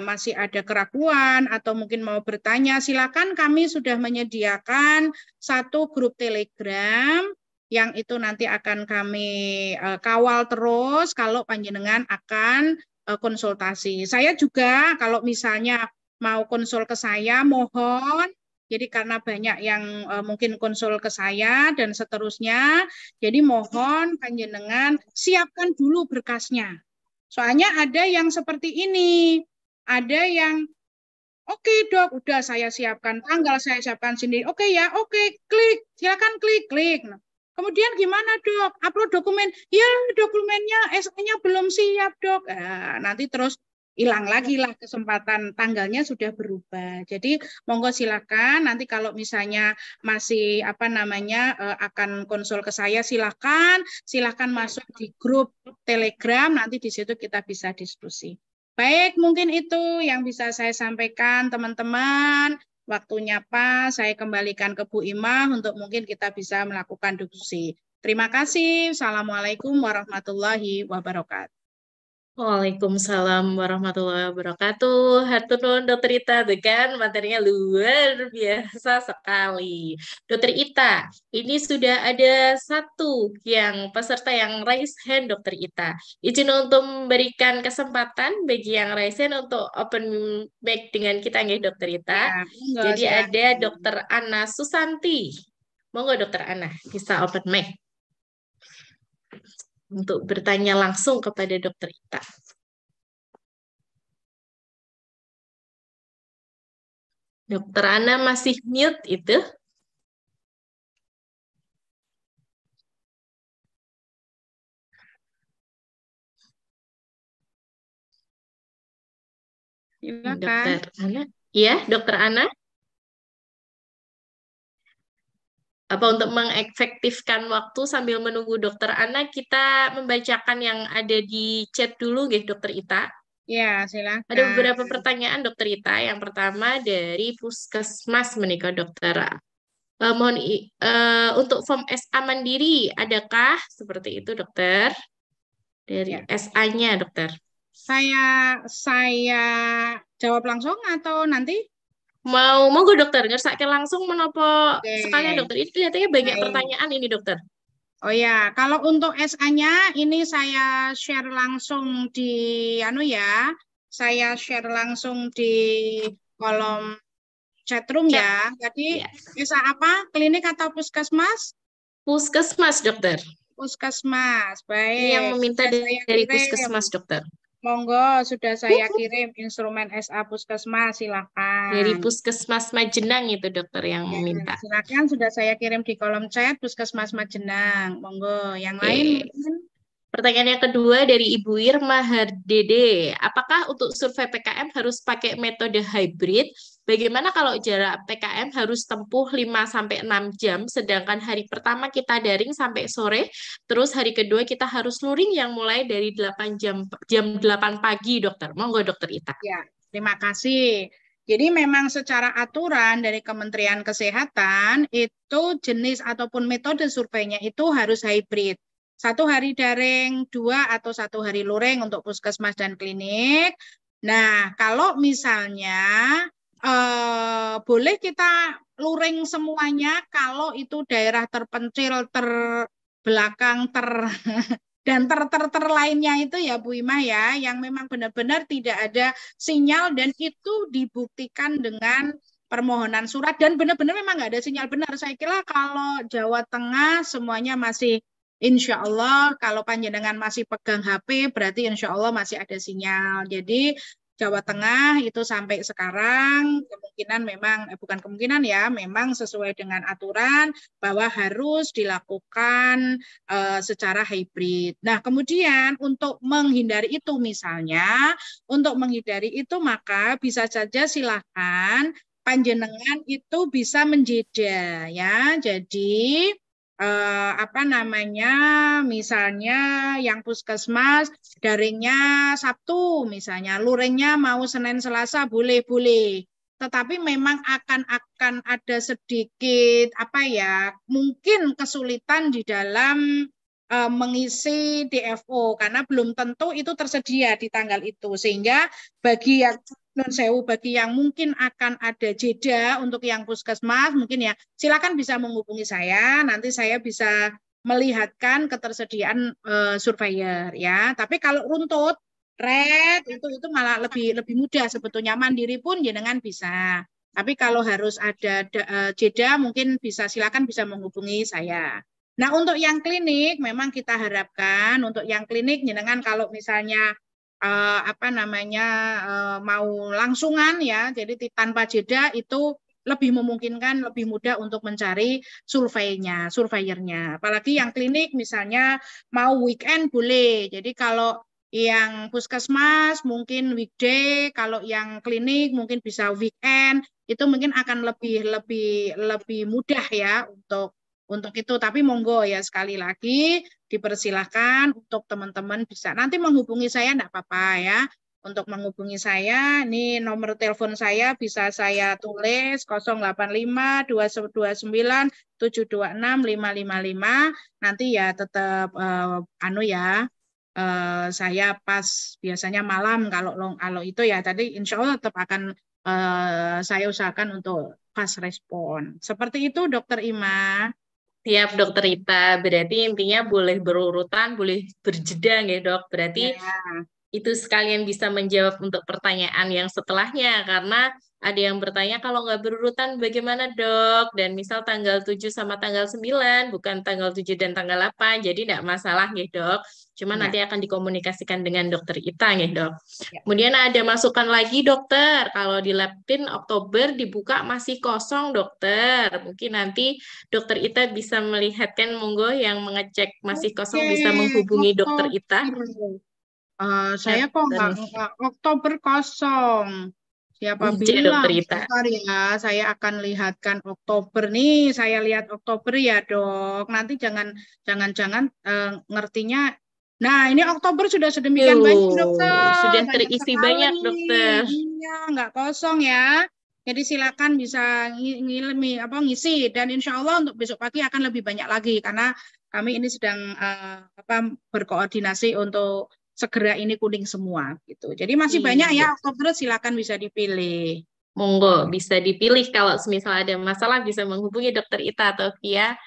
masih ada keraguan atau mungkin mau bertanya, silakan, kami sudah menyediakan satu grup Telegram yang itu nanti akan kami kawal terus kalau panjenengan akan konsultasi. Saya juga kalau misalnya mau konsul ke saya, mohon, jadi karena banyak yang mungkin konsul ke saya dan seterusnya, jadi mohon panjenengan siapkan dulu berkasnya. Soalnya ada yang seperti ini, ada yang oke, dok, udah saya siapkan tanggal, saya siapkan sendiri. Oke ya, oke, klik, silakan klik. Nah, kemudian gimana dok? Upload dokumen? Ya, dokumennya SE-nya belum siap dok. Nanti terus hilang lagi lah kesempatan, tanggalnya sudah berubah. Jadi monggo silakan, nanti kalau misalnya masih akan konsul ke saya, silakan masuk di grup Telegram, nanti di situ kita bisa diskusi. Baik, mungkin itu yang bisa saya sampaikan teman-teman. Waktunya pas, saya kembalikan ke Bu Ima untuk mungkin kita bisa melakukan diskusi. Terima kasih. Assalamualaikum warahmatullahi wabarakatuh. Waalaikumsalam warahmatullahi wabarakatuh. Hatur nuhun Dokter Ita, tuh kan materinya luar biasa sekali. Dokter Ita, ini sudah ada satu peserta yang raise hand, Dokter Ita. Izin untuk memberikan kesempatan bagi yang raise hand untuk open mic dengan kita, nggih, Dokter Ita. Ya, monggo, Jadi silakan. ada Dokter Ana Susanti. Monggo Dokter Ana, bisa open mic untuk bertanya langsung kepada Dokter Ita. Dokter Ana masih mute itu. Silakan. Dokter Ana. Iya, Dokter Ana. Apa untuk mengefektifkan waktu sambil menunggu Dokter Ana, kita membacakan yang ada di chat dulu, nggih, Dokter Ita. Ya, silakan. Ada beberapa pertanyaan, Dokter Ita. Yang pertama dari Puskesmas menikah, Dokter. Untuk form SA mandiri, adakah seperti itu, Dokter? Dari SA-nya, Dokter. Saya jawab langsung atau nanti? Monggo dokter, ngersake langsung menopo sekalian dokter. Itu kelihatannya banyak Baik. pertanyaan ini dokter. Oh ya, kalau untuk SA-nya ini saya share langsung di saya share langsung di kolom chatroom ya. Jadi SA apa? Klinik atau puskesmas? Puskesmas dokter. Puskesmas, baik. Ini yang meminta dari puskesmas dokter. Monggo, sudah saya kirim instrumen SA Puskesmas, Dari silakan. Puskesmas Majenang itu dokter yang Ya, minta. silakan sudah saya kirim di kolom chat Puskesmas Majenang. Monggo, yang lain Oke. mungkin. Pertanyaan yang kedua dari Ibu Irma Hardede. Apakah untuk survei PKM harus pakai metode hybrid? Bagaimana kalau jarak PKM harus tempuh 5-6 jam, sedangkan hari pertama kita daring sampai sore, terus hari kedua kita harus luring yang mulai dari 8 jam 8 pagi, dokter. Monggo, dokter Ita. Ya, terima kasih. Jadi memang secara aturan dari Kementerian Kesehatan itu jenis ataupun metode surveinya itu harus hybrid. 1 hari daring, 2 atau 1 hari luring untuk puskesmas dan klinik. Nah, kalau misalnya boleh kita luring semuanya kalau itu daerah terpencil, terbelakang, dan ter lainnya itu ya Bu Imah ya, yang memang benar-benar tidak ada sinyal dan itu dibuktikan dengan permohonan surat dan benar-benar memang nggak ada sinyal benar. Saya kira kalau Jawa Tengah semuanya masih Insya Allah kalau panjenengan masih pegang HP berarti Insya Allah masih ada sinyal. Jadi Jawa Tengah itu sampai sekarang kemungkinan memang bukan kemungkinan ya, memang sesuai dengan aturan bahwa harus dilakukan secara hybrid. Nah, kemudian untuk menghindari itu misalnya, untuk menghindari itu maka bisa saja silakan panjenengan itu bisa menjeda ya. Jadi apa namanya, misalnya yang puskesmas daringnya Sabtu misalnya, luringnya mau Senin Selasa boleh-boleh. Tetapi memang akan ada sedikit apa ya, mungkin kesulitan di dalam mengisi DFO karena belum tentu itu tersedia di tanggal itu. Sehingga bagi yang non sewu, bagi yang mungkin akan ada jeda untuk yang puskesmas, mungkin ya silakan bisa menghubungi saya. Nanti saya bisa melihatkan ketersediaan surveyor ya. Tapi kalau runtut red itu malah lebih mudah sebetulnya, mandiri pun jenengan bisa. Tapi kalau harus ada jeda mungkin silakan bisa menghubungi saya. Nah, untuk yang klinik memang kita harapkan untuk yang klinik jenengan kalau misalnya apa namanya mau langsungan ya, jadi tanpa jeda itu lebih memungkinkan, lebih mudah untuk mencari surveyornya. Apalagi yang klinik misalnya mau weekend boleh. Jadi kalau yang puskesmas mungkin weekday, kalau yang klinik mungkin bisa weekend, itu mungkin akan lebih mudah ya untuk itu. Tapi monggo ya sekali lagi dipersilahkan untuk teman-teman bisa nanti menghubungi saya, enggak apa-apa ya. Untuk menghubungi saya, ini nomor telepon saya bisa saya tulis 085 229 726 555. Nanti ya tetap saya pas biasanya malam kalau itu ya tadi insya Allah tetap akan saya usahakan untuk fast respon. Seperti itu Dokter Ima. Siap, dokter Ita. Berarti intinya boleh berurutan, boleh berjeda ya, dok. Berarti Ya. itu sekalian bisa menjawab untuk pertanyaan yang setelahnya, karena ada yang bertanya kalau nggak berurutan bagaimana dok, dan misal tanggal 7 sama tanggal 9 bukan tanggal 7 dan tanggal 8, jadi nggak masalah ya dok, cuma Ya. nanti akan dikomunikasikan dengan dokter Ita ya dok. Ya. Kemudian ada masukan lagi dokter, kalau di Labpin Oktober dibuka masih kosong dokter, mungkin nanti dokter Ita bisa melihatkan, monggo yang mengecek masih Oke, kosong bisa menghubungi dokter Ita. Oktober. Saya kok Dan nggak Oktober kosong. Siapa J dokter bilang? Ita. Bentar ya, saya akan lihatkan Oktober nih. Saya lihat Oktober ya dok. Nanti jangan ngertinya. Nah ini Oktober sudah sedemikian banyak Sudah dokter, banyak terisi banyak sekali. dokter. Iya, nggak kosong ya. Jadi silakan bisa ngisi dan insya Allah untuk besok pagi akan lebih banyak lagi karena kami ini sedang berkoordinasi untuk segera ini kuning semua gitu. Jadi masih banyak Iya. ya Oktober, silakan bisa dipilih. Monggo, bisa dipilih kalau misal ada masalah bisa menghubungi dokter Ita atau via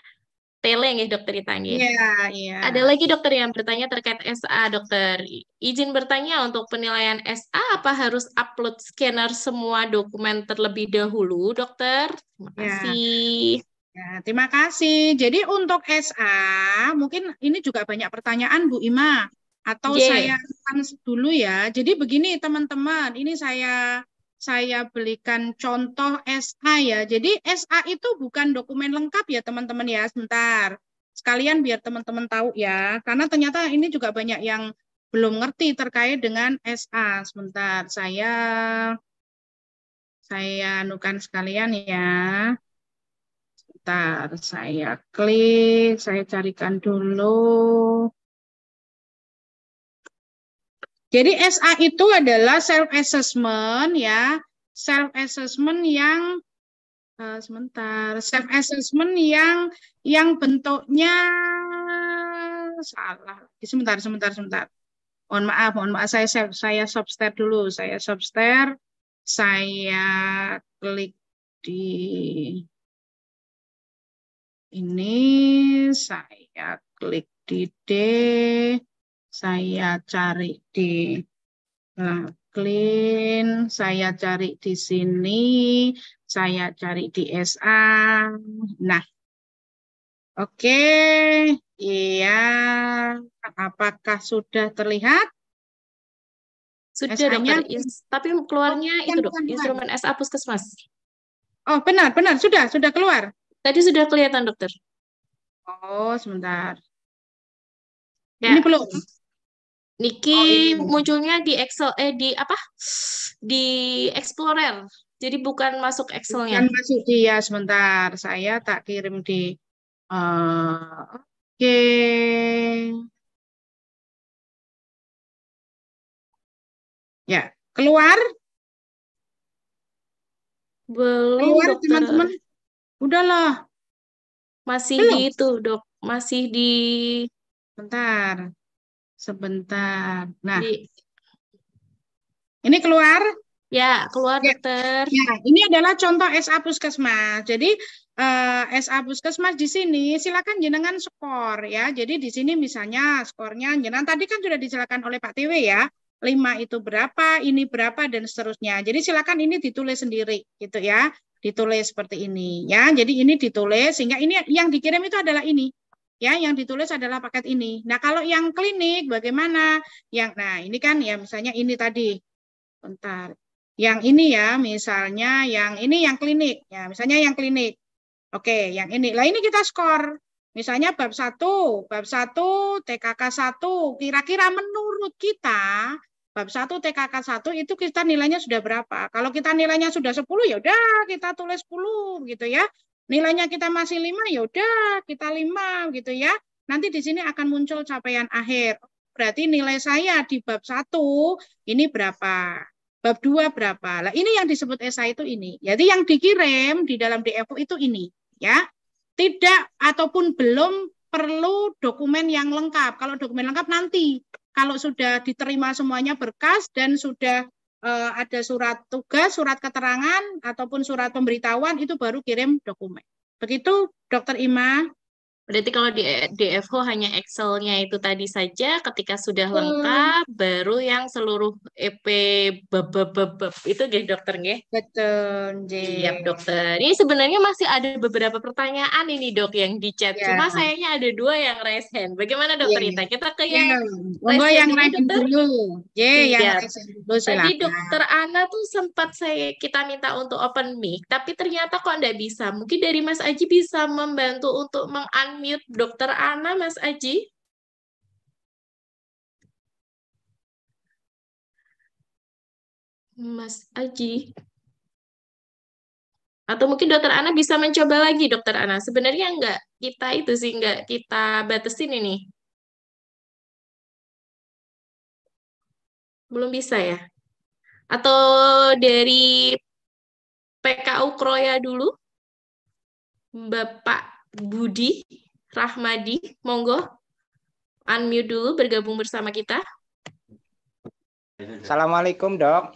tele nih dokter Ita nggih. Iya, iya. Ada lagi dokter yang bertanya terkait SA, dokter. Izin bertanya untuk penilaian SA, apa harus upload scanner semua dokumen terlebih dahulu, dokter? Terima Ya, kasih. ya, terima kasih. Jadi untuk SA, mungkin ini juga banyak pertanyaan Bu Ima. Atau Yeah. saya dulu ya. Jadi begini teman-teman, ini saya berikan contoh SA ya. Jadi SA itu bukan dokumen lengkap ya teman-teman ya. Sebentar. Sekalian biar teman-teman tahu ya. Karena ternyata ini juga banyak yang belum ngerti terkait dengan SA. Sebentar, saya anukan sekalian ya. Sebentar, saya klik, saya carikan dulu. Jadi SA itu adalah self assessment ya, self assessment yang self assessment yang bentuknya salah. Sebentar. Mohon maaf, saya substep dulu, saya klik di ini, saya klik di D, saya cari di clean, saya cari di sini, saya cari di SA. Nah, oke, iya, apakah sudah terlihat? Sudah SA-nya? dokter, tapi keluarnya itu dok, Bukan. instrumen SA Puskesmas. Oh, benar, sudah keluar. Tadi sudah kelihatan dokter. Oh, sebentar. Ya. Ini belum. Niki ini. munculnya di Excel, di apa? Di Explorer. Jadi bukan masuk Excelnya. Bukan masuk dia sebentar. Saya tak kirim di. Oke. Ya, keluar. Belum Keluar dokter. teman-teman. Udahlah. Masih Belum. di itu dok. Masih di. Sebentar. Nah, Di. ini keluar. Ya, keluar Ya. dokter. Ya, ini adalah contoh SA Puskesmas. Jadi SA Puskesmas di sini silakan jenengan skor ya. Jadi di sini misalnya skornya jenengan tadi kan sudah dijelaskan oleh Pak TW ya. 5 itu berapa, ini berapa dan seterusnya. Jadi silakan ini ditulis sendiri gitu ya. Ditulis seperti ini ya. Jadi ini ditulis sehingga ini yang dikirim itu adalah ini. Ya, yang ditulis adalah paket ini. Nah, kalau yang klinik bagaimana? Nah, ini kan ya misalnya ini tadi. Bentar. Yang ini ya, misalnya yang ini yang klinik. Ya, misalnya yang klinik. Oke, yang ini. Lah ini kita skor. Misalnya bab 1 TKK 1 kira-kira menurut kita bab 1 TKK 1 itu kita nilainya sudah berapa? Kalau kita nilainya sudah 10 ya udah kita tulis 10 gitu ya. Nilainya kita masih 5 ya udah kita 5 gitu ya. Nanti di sini akan muncul capaian akhir. Berarti nilai saya di bab 1 ini berapa? Bab 2 berapa? Lah ini yang disebut esai itu ini. Jadi yang dikirim di dalam DFO itu ini, ya. Tidak ataupun belum perlu dokumen yang lengkap. Kalau dokumen lengkap nanti kalau sudah diterima semuanya berkas dan sudah ada surat tugas, surat keterangan ataupun surat pemberitahuan itu baru kirim dokumen. Begitu, Dokter Ima? Berarti kalau di DFO hanya Excel-nya itu tadi saja, ketika sudah lengkap, baru yang seluruh EP itu nggih dokter nggih? Betul, Siap dokter. Ini sebenarnya masih ada beberapa pertanyaan ini dok yang di chat. Ya. Cuma sayangnya ada 2 yang raise hand. Bagaimana dokter Ita? Kita ke yang Monggo raise yang hand raise hand dokter. dulu. Yang Siap. raise hand dulu Tadi silakan. dokter Ana tuh sempat kita minta untuk open mic, tapi ternyata kok nggak bisa. Mungkin dari Mas Aji bisa membantu untuk meng-unmute dokter Ana, Mas Aji? Mas Aji. Atau mungkin dokter Ana bisa mencoba lagi, dokter Ana. Sebenarnya nggak kita itu sih, nggak kita batasin ini. Belum bisa ya? Atau dari PKU Kroya dulu, Bapak Budi Rahmadi, monggo unmute dulu bergabung bersama kita. Assalamualaikum dok.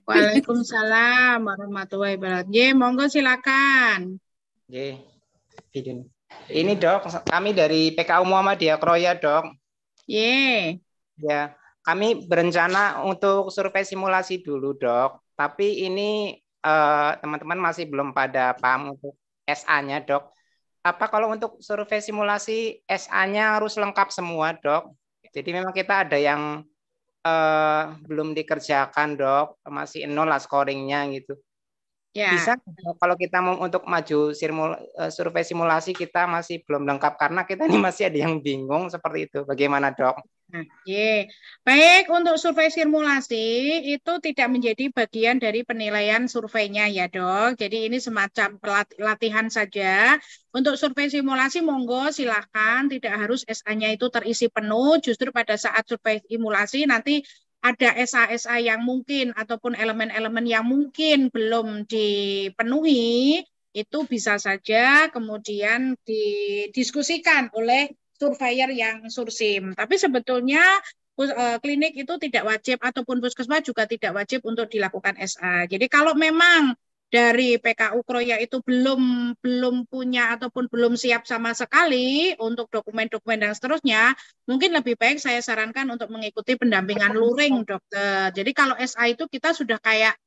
Waalaikumsalam warahmatullahi wabarakatuh. Monggo silakan. Ini dok, kami dari PKU Muhammadiyah Kroya dok. Ya, kami berencana untuk survei simulasi dulu dok. Tapi ini teman-teman masih belum pada paham untuk SA-nya dok. Apa kalau untuk survei simulasi SA-nya harus lengkap semua dok? Jadi memang kita ada yang belum dikerjakan, Dok, masih 0 lah scoringnya gitu. Ya. Bisa kalau kita mau untuk maju survei simulasi kita masih belum lengkap karena kita ini masih ada yang bingung seperti itu. Bagaimana, Dok? Baik, untuk survei simulasi itu tidak menjadi bagian dari penilaian surveinya ya, Dok. Jadi ini semacam latihan saja. Untuk survei simulasi monggo silahkan, tidak harus SA-nya itu terisi penuh. Justru pada saat survei simulasi nanti ada SA-SA yang mungkin ataupun elemen-elemen yang mungkin belum dipenuhi, itu bisa saja kemudian didiskusikan oleh surveyor yang sursim. Tapi sebetulnya klinik itu tidak wajib ataupun puskesmas juga tidak wajib untuk dilakukan SA. Jadi kalau memang dari PKU Kroya itu belum punya ataupun belum siap sama sekali untuk dokumen-dokumen dan seterusnya, mungkin lebih baik saya sarankan untuk mengikuti pendampingan luring, dokter. Jadi kalau SA itu kita sudah kayak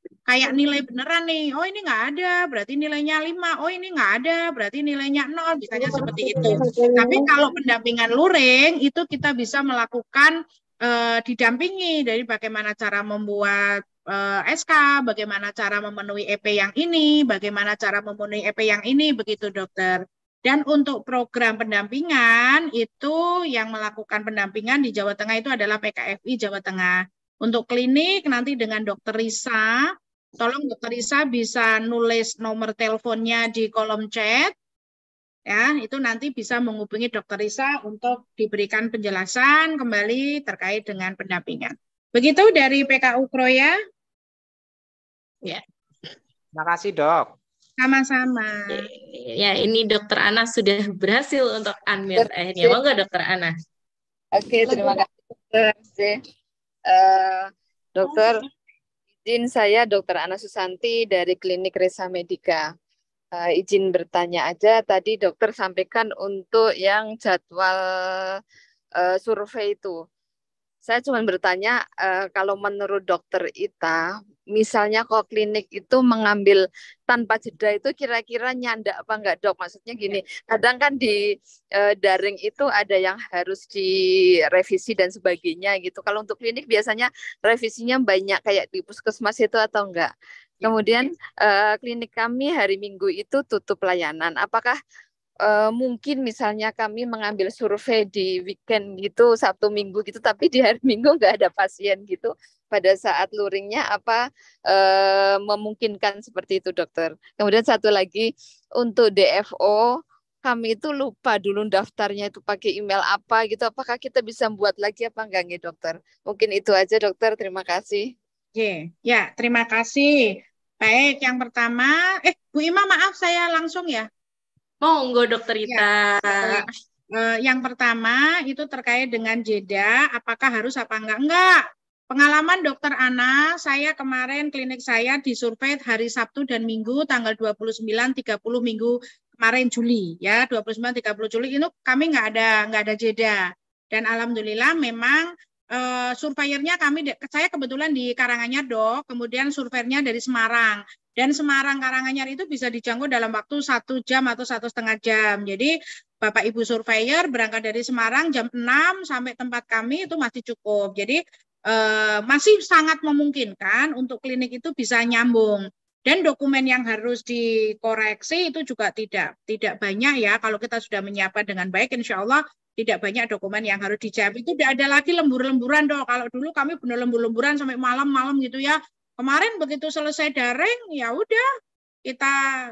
nilai beneran nih, oh ini nggak ada, berarti nilainya 5, oh ini nggak ada, berarti nilainya 0, misalnya seperti itu. Tapi kalau pendampingan luring, itu kita bisa melakukan didampingi dari bagaimana cara membuat SK, bagaimana cara memenuhi EP yang ini, bagaimana cara memenuhi EP yang ini, begitu dokter. Dan untuk program pendampingan itu yang melakukan pendampingan di Jawa Tengah itu adalah PKFI Jawa Tengah. Untuk klinik nanti dengan Dokter Risa, tolong Dokter Risa bisa nulis nomor teleponnya di kolom chat. Ya, itu nanti bisa menghubungi Dokter Risa untuk diberikan penjelasan kembali terkait dengan pendampingan. Begitu dari PKU Kroya. Ya. Terima kasih, Dok. Sama-sama. Ya, ini Dokter Ana sudah berhasil untuk unmute akhirnya. Monggo Dokter Ana. Oke, terima kasih. Dokter, izin saya Dokter Ana Susanti dari Klinik Resa Medika. Izin bertanya aja, tadi dokter sampaikan untuk yang jadwal survei itu. Saya cuma bertanya, kalau menurut Dokter Ita, misalnya kalau klinik itu mengambil tanpa jeda itu kira-kira nyandak apa enggak, Dok? Maksudnya gini, kadang kan di daring itu ada yang harus direvisi dan sebagainya gitu. Kalau untuk klinik biasanya revisinya banyak kayak di puskesmas itu atau enggak? Kemudian klinik kami hari Minggu itu tutup layanan. Apakah mungkin misalnya kami mengambil survei di weekend gitu, Sabtu Minggu gitu, tapi di hari Minggu nggak ada pasien gitu. Pada saat luringnya apa memungkinkan seperti itu, dokter. Kemudian satu lagi untuk DFO, kami itu lupa dulu daftarnya itu pakai email apa gitu. Apakah kita bisa buat lagi apa enggak nih, dokter? Mungkin itu aja, dokter. Terima kasih. Ya, terima kasih. Baik, yang pertama, Bu Ima maaf saya langsung ya. Monggo Dokter Ita. Ya, yang pertama itu terkait dengan jeda, apakah harus apa enggak? Pengalaman Dokter Ana, saya kemarin klinik saya disurvei hari Sabtu dan Minggu tanggal 29-30 Minggu kemarin Juli ya, 29-30 Juli itu kami nggak ada jeda. Dan alhamdulillah memang surveyornya saya kebetulan di Karanganyar, Dok, kemudian surveyornya dari Semarang. Dan Semarang Karanganyar itu bisa dijangkau dalam waktu 1 jam atau 1,5 jam. Jadi Bapak Ibu surveyor berangkat dari Semarang jam 6 sampai tempat kami itu masih cukup. Jadi masih sangat memungkinkan untuk klinik itu bisa nyambung. Dan dokumen yang harus dikoreksi itu juga tidak banyak ya. Kalau kita sudah menyiapkan dengan baik, insya Allah tidak banyak dokumen yang harus dicap. Itu tidak ada lagi lembur-lemburan, Dok. Kalau dulu kami benar lembur-lemburan sampai malam-malam gitu ya. Kemarin begitu selesai daring, ya udah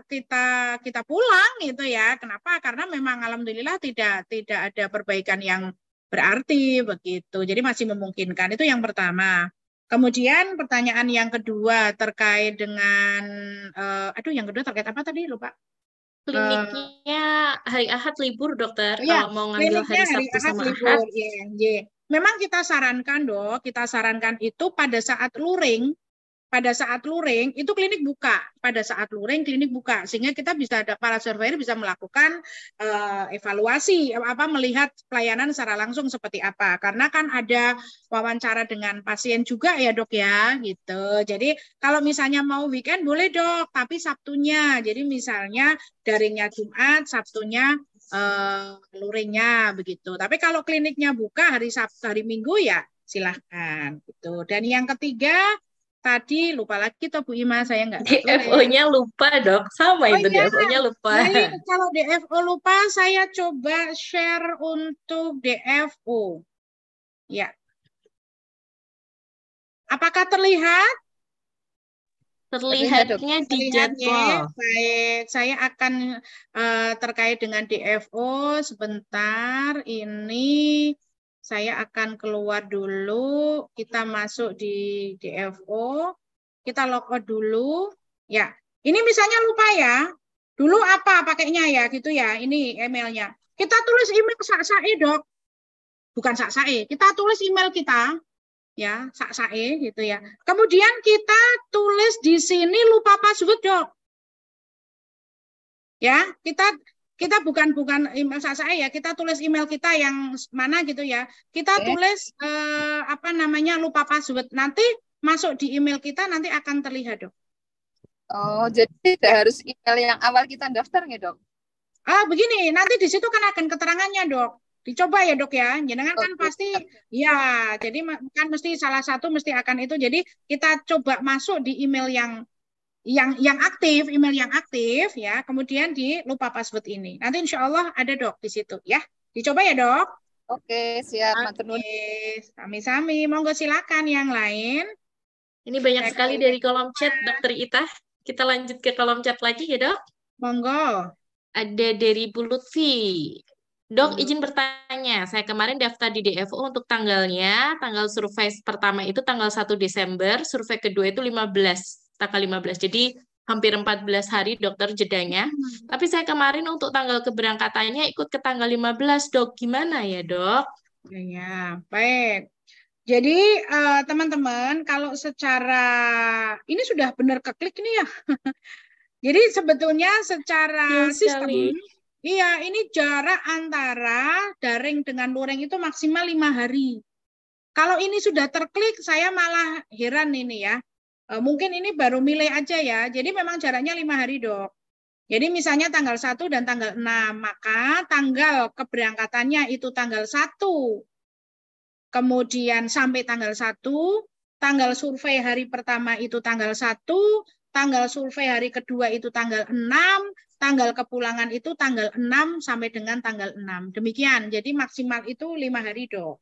kita pulang gitu ya. Kenapa? Karena memang alhamdulillah tidak ada perbaikan yang berarti begitu. Jadi masih memungkinkan. Itu yang pertama. Kemudian pertanyaan yang kedua terkait dengan yang kedua terkait apa tadi lupa? Kliniknya hari Ahad libur, dokter. Kalau mau ngambil hari Sabtu sama libur. Ahad. Memang kita sarankan, Dok, kita sarankan itu pada saat luring itu klinik buka. Pada saat luring klinik buka sehingga kita bisa para surveyor bisa melakukan evaluasi melihat pelayanan secara langsung seperti apa. Karena kan ada wawancara dengan pasien juga ya, Dok ya, gitu. Jadi kalau misalnya mau weekend boleh, Dok, tapi Sabtunya. Jadi misalnya daringnya Jumat, Sabtunya luringnya begitu. Tapi kalau kliniknya buka hari Sabtu, hari Minggu ya silahkan gitu. Dan yang ketiga tadi lupa lagi tuh Bu Ima, saya nggak DFO-nya lupa dok, sama itu iya. DFO-nya lupa. Baik, kalau DFO lupa saya coba share untuk DFO. Ya. Apakah terlihat? Terlihatnya di jadwal. Baik, saya akan terkait dengan DFO sebentar. Ini saya akan keluar dulu. Kita masuk di DFO. Kita logout dulu. Ya, ini misalnya lupa ya. Dulu apa pakainya ya, gitu ya. Ini emailnya. Kita tulis email SAE dok. Bukan SAE. Kita tulis email kita. Ya, SAE gitu ya. Kemudian kita tulis di sini lupa password, Dok. Ya, kita bukan email SAE ya, kita tulis email kita yang mana gitu ya. Kita tulis apa namanya lupa password. Nanti masuk di email kita nanti akan terlihat, Dok. Oh, jadi tidak harus email yang awal kita daftar nggak, Dok? Begini, nanti di situ kan akan keterangannya, Dok. Dicoba ya dok ya, jenengan kan pasti ya, jadi kan mesti salah satu mesti akan itu. Jadi kita coba masuk di email yang aktif, email yang aktif ya. Kemudian di lupa password ini. Nanti insya Allah ada dok di situ ya. Dicoba ya dok. Oke, siap. Oke, sami-sami. Monggo silakan yang lain. Ini banyak sekali dari kolom chat Dokter Ita. Kita lanjut ke kolom chat lagi ya dok. Monggo. Ada dari Bu Lutfi. Dok, izin bertanya, saya kemarin daftar di DFO untuk tanggalnya, tanggal survei pertama itu tanggal 1 Desember, survei kedua itu 15, tanggal 15. Jadi hampir 14 hari dokter jedanya. Tapi saya kemarin untuk tanggal keberangkatannya ikut ke tanggal 15, dok. Gimana ya, dok? Ya, baik. Jadi teman-teman, kalau secara, ini sudah benar keklik nih ya. Jadi sebetulnya secara sistem, iya, ini jarak antara daring dengan luring itu maksimal 5 hari. Kalau ini sudah terklik, saya malah heran ini ya. Mungkin ini baru milih aja ya. Jadi memang jaraknya 5 hari, dok. Jadi misalnya tanggal 1 dan tanggal 6, maka tanggal keberangkatannya itu tanggal 1. Kemudian sampai tanggal 1, tanggal survei hari pertama itu tanggal 1, tanggal survei hari kedua itu tanggal 6, tanggal kepulangan itu tanggal 6 sampai dengan tanggal 6. Demikian. Jadi maksimal itu 5 hari, dok.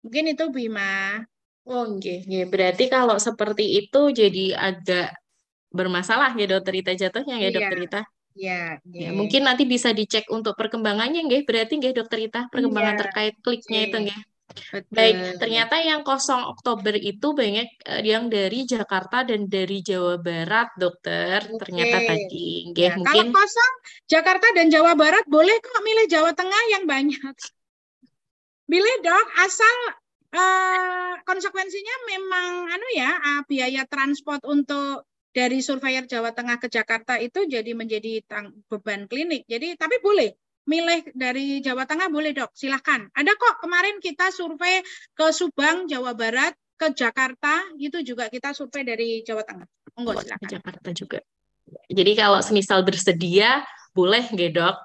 Mungkin itu Bima. Oh, okay. Berarti kalau seperti itu jadi agak bermasalah ya dokter Ita jatuhnya ya dokter Ita. Iya. Ya, mungkin nanti bisa dicek untuk perkembangannya nggih. Berarti nggih dokter Ita perkembangan terkait kliknya itu nggih. Baik, ternyata yang 0 Oktober itu banyak yang dari Jakarta dan dari Jawa Barat, dokter. Ternyata tadi. Ya, mungkin... Kalau kosong Jakarta dan Jawa Barat, boleh kok milih Jawa Tengah yang banyak. Pilih dok, asal konsekuensinya memang biaya transport untuk dari surveyor Jawa Tengah ke Jakarta itu jadi menjadi beban klinik. Jadi tapi boleh. Milih dari Jawa Tengah boleh dok, silahkan. Ada kok kemarin kita survei ke Subang, Jawa Barat, ke Jakarta, itu juga kita survei dari Jawa Tengah. Monggo silakan. Jakarta juga. Jadi kalau semisal bersedia, boleh nggak dok?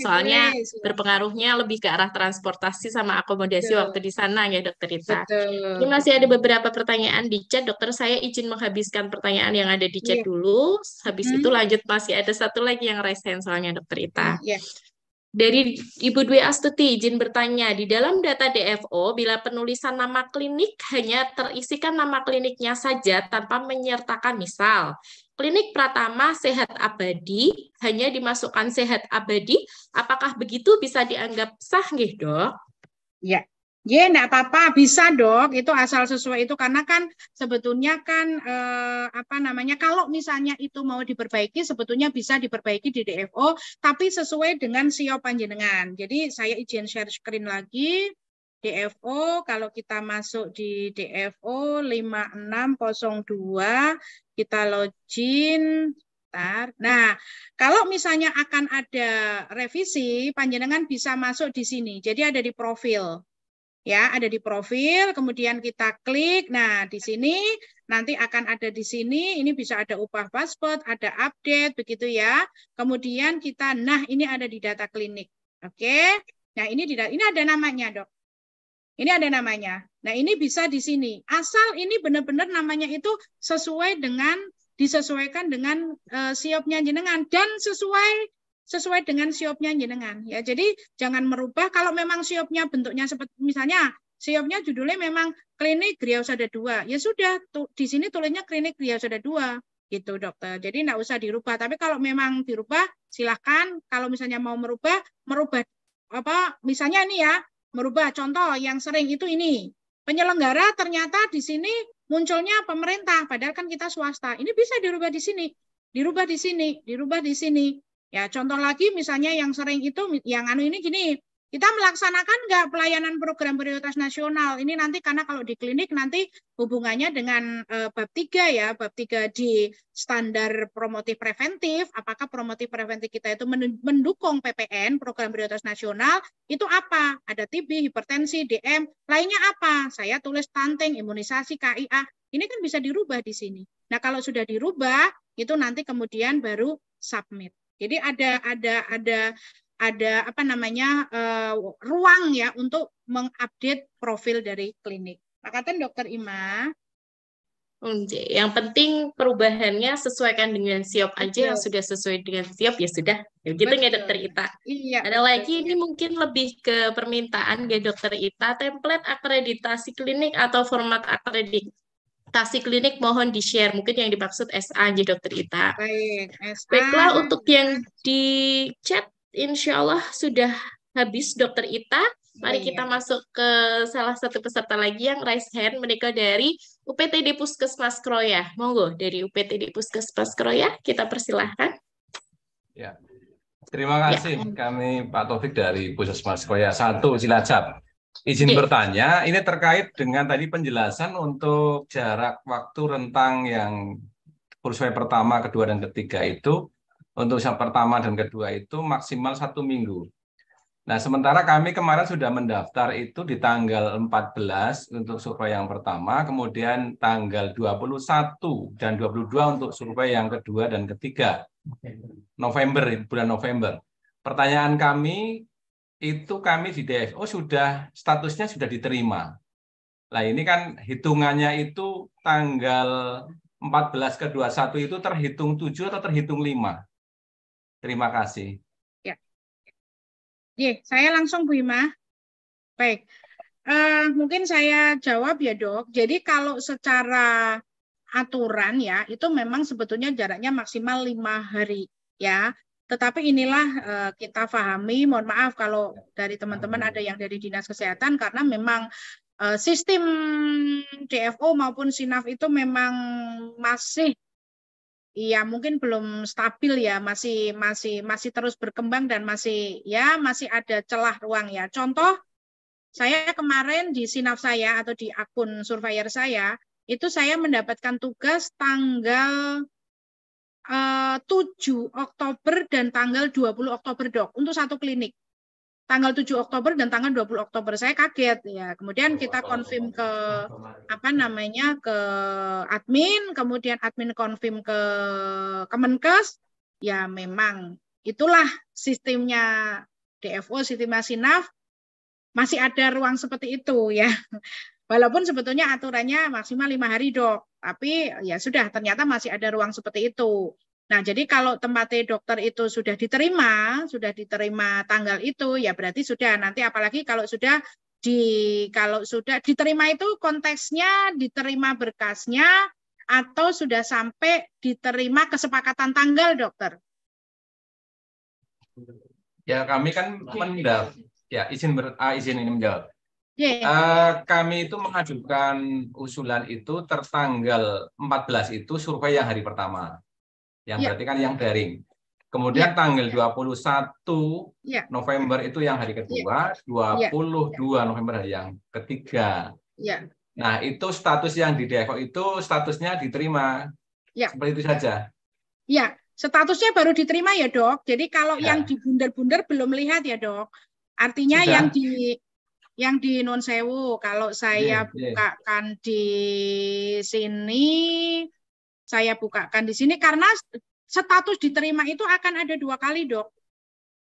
Soalnya berpengaruhnya lebih ke arah transportasi sama akomodasi waktu di sana ya dokter Rita. Ini masih ada beberapa pertanyaan di chat, dokter. Saya izin menghabiskan pertanyaan yang ada di chat dulu. Habis itu lanjut, masih ada satu lagi yang raise hand soalnya dokter Rita. Dari Ibu Dwi Astuti, izin bertanya, di dalam data DFO, bila penulisan nama klinik hanya terisikan nama kliniknya saja tanpa menyertakan misal, klinik Pratama Sehat Abadi, hanya dimasukkan Sehat Abadi, apakah begitu bisa dianggap sah nggih, dok? Ya. Ya, enggak apa-apa, bisa dok, itu asal sesuai itu, karena kan sebetulnya kan kalau misalnya itu mau diperbaiki, sebetulnya bisa diperbaiki di DFO, tapi sesuai dengan SIO panjenengan. Jadi saya izin share screen lagi, DFO, kalau kita masuk di DFO 5602, kita login, nah, kalau misalnya akan ada revisi, panjenengan bisa masuk di sini, jadi ada di profil. Ya, ada di profil, kemudian kita klik. Nah, di sini nanti akan ada di sini, ini bisa ada upah paspor, ada update begitu ya. Kemudian kita ini ada di data klinik. Oke. Nah, ini ada namanya, Dok. Ini ada namanya. Nah, ini bisa di sini. Asal ini benar-benar namanya itu disesuaikan dengan siopnya jenengan dan sesuai dengan siopnya jenengan. Ya, jadi jangan merubah kalau memang siopnya bentuknya seperti misalnya siopnya judulnya memang klinik Griyausada 2. Ya sudah, di sini tulisnya klinik Griyausada 2 gitu, dokter. Jadi enggak usah dirubah. Tapi kalau memang dirubah, silakan. Kalau misalnya mau merubah apa misalnya ini ya, merubah contoh yang sering itu ini. Penyelenggara ternyata di sini munculnya pemerintah, padahal kan kita swasta. Ini bisa dirubah di sini, dirubah di sini, dirubah di sini. Ya, contoh lagi misalnya yang sering itu yang ini gini, kita melaksanakan nggak pelayanan program prioritas nasional. Ini nanti karena kalau di klinik nanti hubungannya dengan bab 3 ya, bab 3 di standar promotif preventif. Apakah promotif preventif kita itu mendukung PPN, program prioritas nasional, itu apa? Ada TB, hipertensi, DM, lainnya apa? Saya tulis stunting, imunisasi, KIA. Ini kan bisa dirubah di sini. Nah, kalau sudah dirubah, itu nanti kemudian baru submit. Jadi ada apa namanya ruang ya untuk mengupdate profil dari klinik. Makanya Dokter Ima. Yang penting perubahannya sesuaikan dengan SIOP aja, yang sudah sesuai dengan SIOP ya sudah. Gitu nggak Dokter Ita? Iya. Ada lagi ini mungkin lebih ke permintaan nggak Dokter Ita, template akreditasi klinik atau format akreditasi klinik mohon di-share. Mungkin yang dimaksud SA aja Dokter Ita. Baik, SA. Baiklah, untuk yang di chat insya Allah sudah habis Dokter Ita. Mari kita masuk ke salah satu peserta lagi yang raise hand, mereka dari UPTD Puskesmas Kroya. Monggo dari UPTD Puskesmas Kroya, kita persilahkan. Ya, terima kasih. Kami Pak Taufik dari Puskesmas Kroya 1 Cilacap. Izin bertanya, ini terkait dengan tadi penjelasan untuk jarak waktu rentang yang survei pertama, kedua, dan ketiga itu. Untuk yang pertama dan kedua itu maksimal 1 minggu. Nah, sementara kami kemarin sudah mendaftar itu di tanggal 14 untuk survei yang pertama, kemudian tanggal 21 dan 22 untuk survei yang kedua dan ketiga. Bulan November. Pertanyaan kami, itu kami di DFO statusnya sudah diterima. Nah, ini kan hitungannya itu tanggal 14 ke 21 itu terhitung 7 atau terhitung 5? Terima kasih. Saya langsung Bu Ima. Baik, mungkin saya jawab ya Dok. Jadi kalau secara aturan ya, itu memang sebetulnya jaraknya maksimal 5 hari ya. Tetapi inilah kita pahami, mohon maaf kalau dari teman-teman ada yang dari Dinas Kesehatan, karena memang sistem DFO maupun SINAF itu memang masih mungkin belum stabil ya, masih terus berkembang dan masih ada celah ruang ya. Contoh, saya kemarin di SINAF saya atau di akun surveyor saya, itu saya mendapatkan tugas tanggal 7 Oktober dan tanggal 20 Oktober Dok, untuk satu klinik. Tanggal 7 Oktober dan tanggal 20 Oktober. Saya kaget ya. Kemudian kita konfirm ke ke admin, kemudian admin konfirm ke Kemenkes. Ya memang itulah sistemnya DFO, sistemnya SINAF. Masih ada ruang seperti itu ya. Walaupun sebetulnya aturannya maksimal 5 hari Dok. Tapi ya sudah, ternyata masih ada ruang seperti itu. Nah, jadi kalau tempatnya dokter itu sudah diterima tanggal itu, ya berarti sudah. Nanti apalagi kalau sudah diterima itu konteksnya diterima berkasnya atau sudah sampai diterima kesepakatan tanggal, dokter. Ya, kami kan mendaftar. Ya, izin ini menjawab. Kami itu mengajukan usulan itu tertanggal 14 itu survei yang hari pertama. Yang berarti kan yang daring. Kemudian tanggal 21 November itu yang hari kedua, 22 November yang ketiga. Nah, itu status yang di DFO itu statusnya diterima. Seperti itu saja. Ya, statusnya baru diterima ya, Dok. Jadi kalau yang dibundar-bundar belum lihat ya, Dok. Artinya sudah. yang di non sewu, kalau saya bukakan di sini, saya bukakan di sini karena status diterima itu akan ada 2 kali, Dok.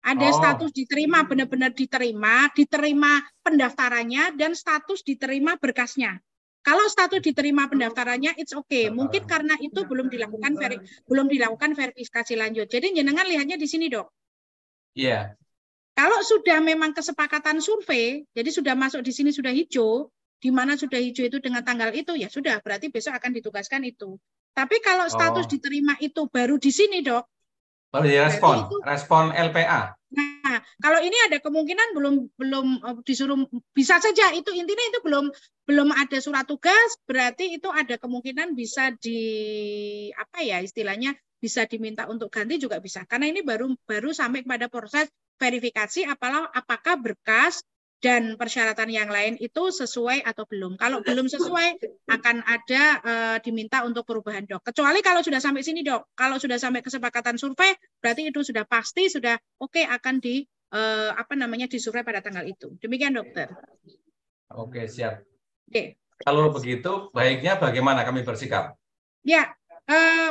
Ada status diterima, benar-benar diterima pendaftarannya, dan status diterima berkasnya. Kalau status diterima pendaftarannya, it's okay. Mungkin karena itu belum dilakukan verifikasi lanjut. Jadi jenengan lihatnya di sini, Dok. Iya. Kalau sudah memang kesepakatan survei, jadi sudah masuk di sini sudah hijau, di mana sudah hijau itu dengan tanggal itu, ya sudah, berarti besok akan ditugaskan itu. Tapi kalau status diterima itu baru di sini, Dok. Baru respon LPA. Nah, kalau ini ada kemungkinan belum disuruh, bisa saja itu intinya itu belum ada surat tugas, berarti itu ada kemungkinan bisa istilahnya bisa diminta untuk ganti juga bisa. Karena ini baru sampai pada proses verifikasi apakah berkas dan persyaratan yang lain itu sesuai atau belum. Kalau belum sesuai akan ada diminta untuk perubahan, Dok. Kecuali kalau sudah sampai sini, Dok. Kalau sudah sampai kesepakatan survei, berarti itu sudah pasti sudah oke akan disurvei pada tanggal itu. Demikian, Dokter. Oke, siap. Oke. Kalau begitu, baiknya bagaimana kami bersikap? Ya,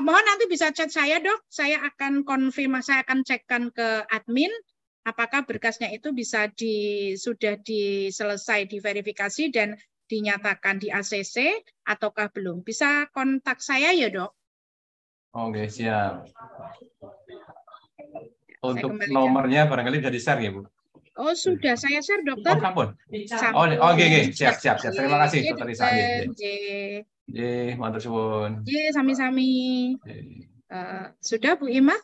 mohon nanti bisa chat saya, Dok. Saya akan konfirmasi, saya akan cekkan ke admin apakah berkasnya itu sudah selesai diverifikasi dan dinyatakan di ACC ataukah belum. Bisa kontak saya ya, Dok? Oke, siap. Untuk nomornya barangkali bisa di-share ya, Bu? Oh, sudah saya share, Dokter. Oh, sampun. Oke. Siap. Terima kasih, Dokter Risa. Matur suwun. Sami-sami. Sudah, Bu Ima?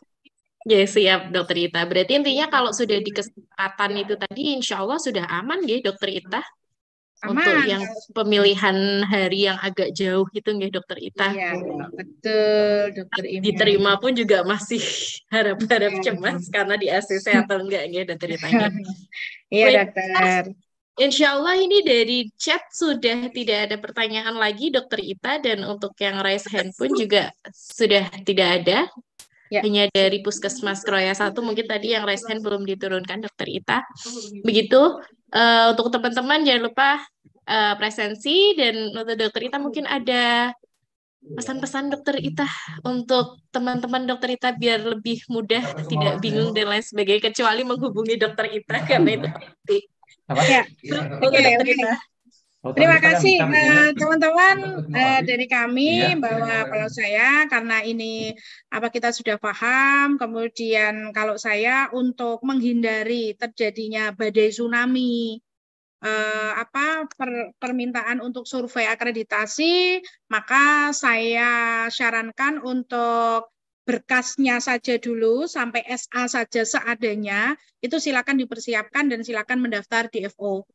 Ya, siap, Dokter Ita. Berarti intinya kalau sudah di kesepakatan itu tadi, insya Allah sudah aman ya, Dokter Ita? Aman. Untuk yang pemilihan hari yang agak jauh itu nggih, Dokter Ita? Iya, betul, Dokter Ima. Diterima pun juga masih harap-harap cemas karena di ACC atau enggak nggih, Dokter Ita? Iya, Dokter. Insya Allah ini dari chat sudah tidak ada pertanyaan lagi, Dokter Ita, dan untuk yang raise hand pun juga sudah tidak ada. Ya. Hanya dari Puskesmas Kroya 1, mungkin tadi yang raise hand belum diturunkan, Dokter Ita. Begitu, untuk teman-teman jangan lupa presensi, dan untuk Dokter Ita mungkin ada pesan-pesan Dokter Ita untuk teman-teman Dokter Ita biar lebih mudah, tidak bingung dan lain sebagainya, kecuali menghubungi Dokter Ita karena itu penting. Ya. Dokter Ita. Terima kasih teman-teman dari kami bahwa kalau saya karena ini kita sudah paham, kemudian kalau saya untuk menghindari terjadinya badai tsunami permintaan untuk survei akreditasi, maka saya sarankan untuk berkasnya saja dulu sampai SA saja seadanya, itu silakan dipersiapkan dan silakan mendaftar di FO.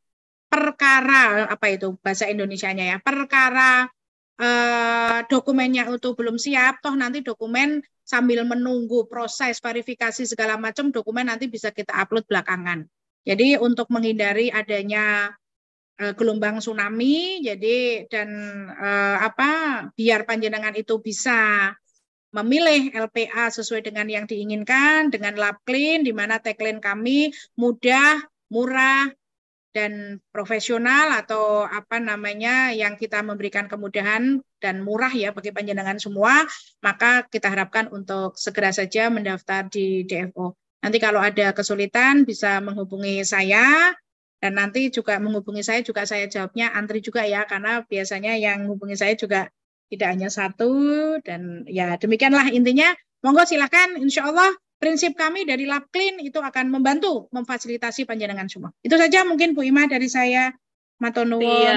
Perkara bahasa Indonesianya ya, perkara dokumennya itu belum siap, toh nanti dokumen sambil menunggu proses verifikasi segala macam, dokumen nanti bisa kita upload belakangan. Jadi untuk menghindari adanya gelombang tsunami, jadi dan biar panjenengan itu bisa memilih LPA sesuai dengan yang diinginkan dengan LabClean, di mana tagline kami mudah, murah, dan profesional atau yang kita memberikan kemudahan dan murah ya bagi panjenengan semua, maka kita harapkan untuk segera saja mendaftar di DFO. Nanti kalau ada kesulitan bisa menghubungi saya, dan nanti juga menghubungi saya juga saya jawabnya antri juga ya, karena biasanya yang menghubungi saya juga tidak hanya satu, dan ya demikianlah intinya. Monggo silahkan, insya Allah prinsip kami dari LabClean itu akan membantu memfasilitasi panjenengan semua. Itu saja mungkin Bu Ima dari saya. Matur nuwun.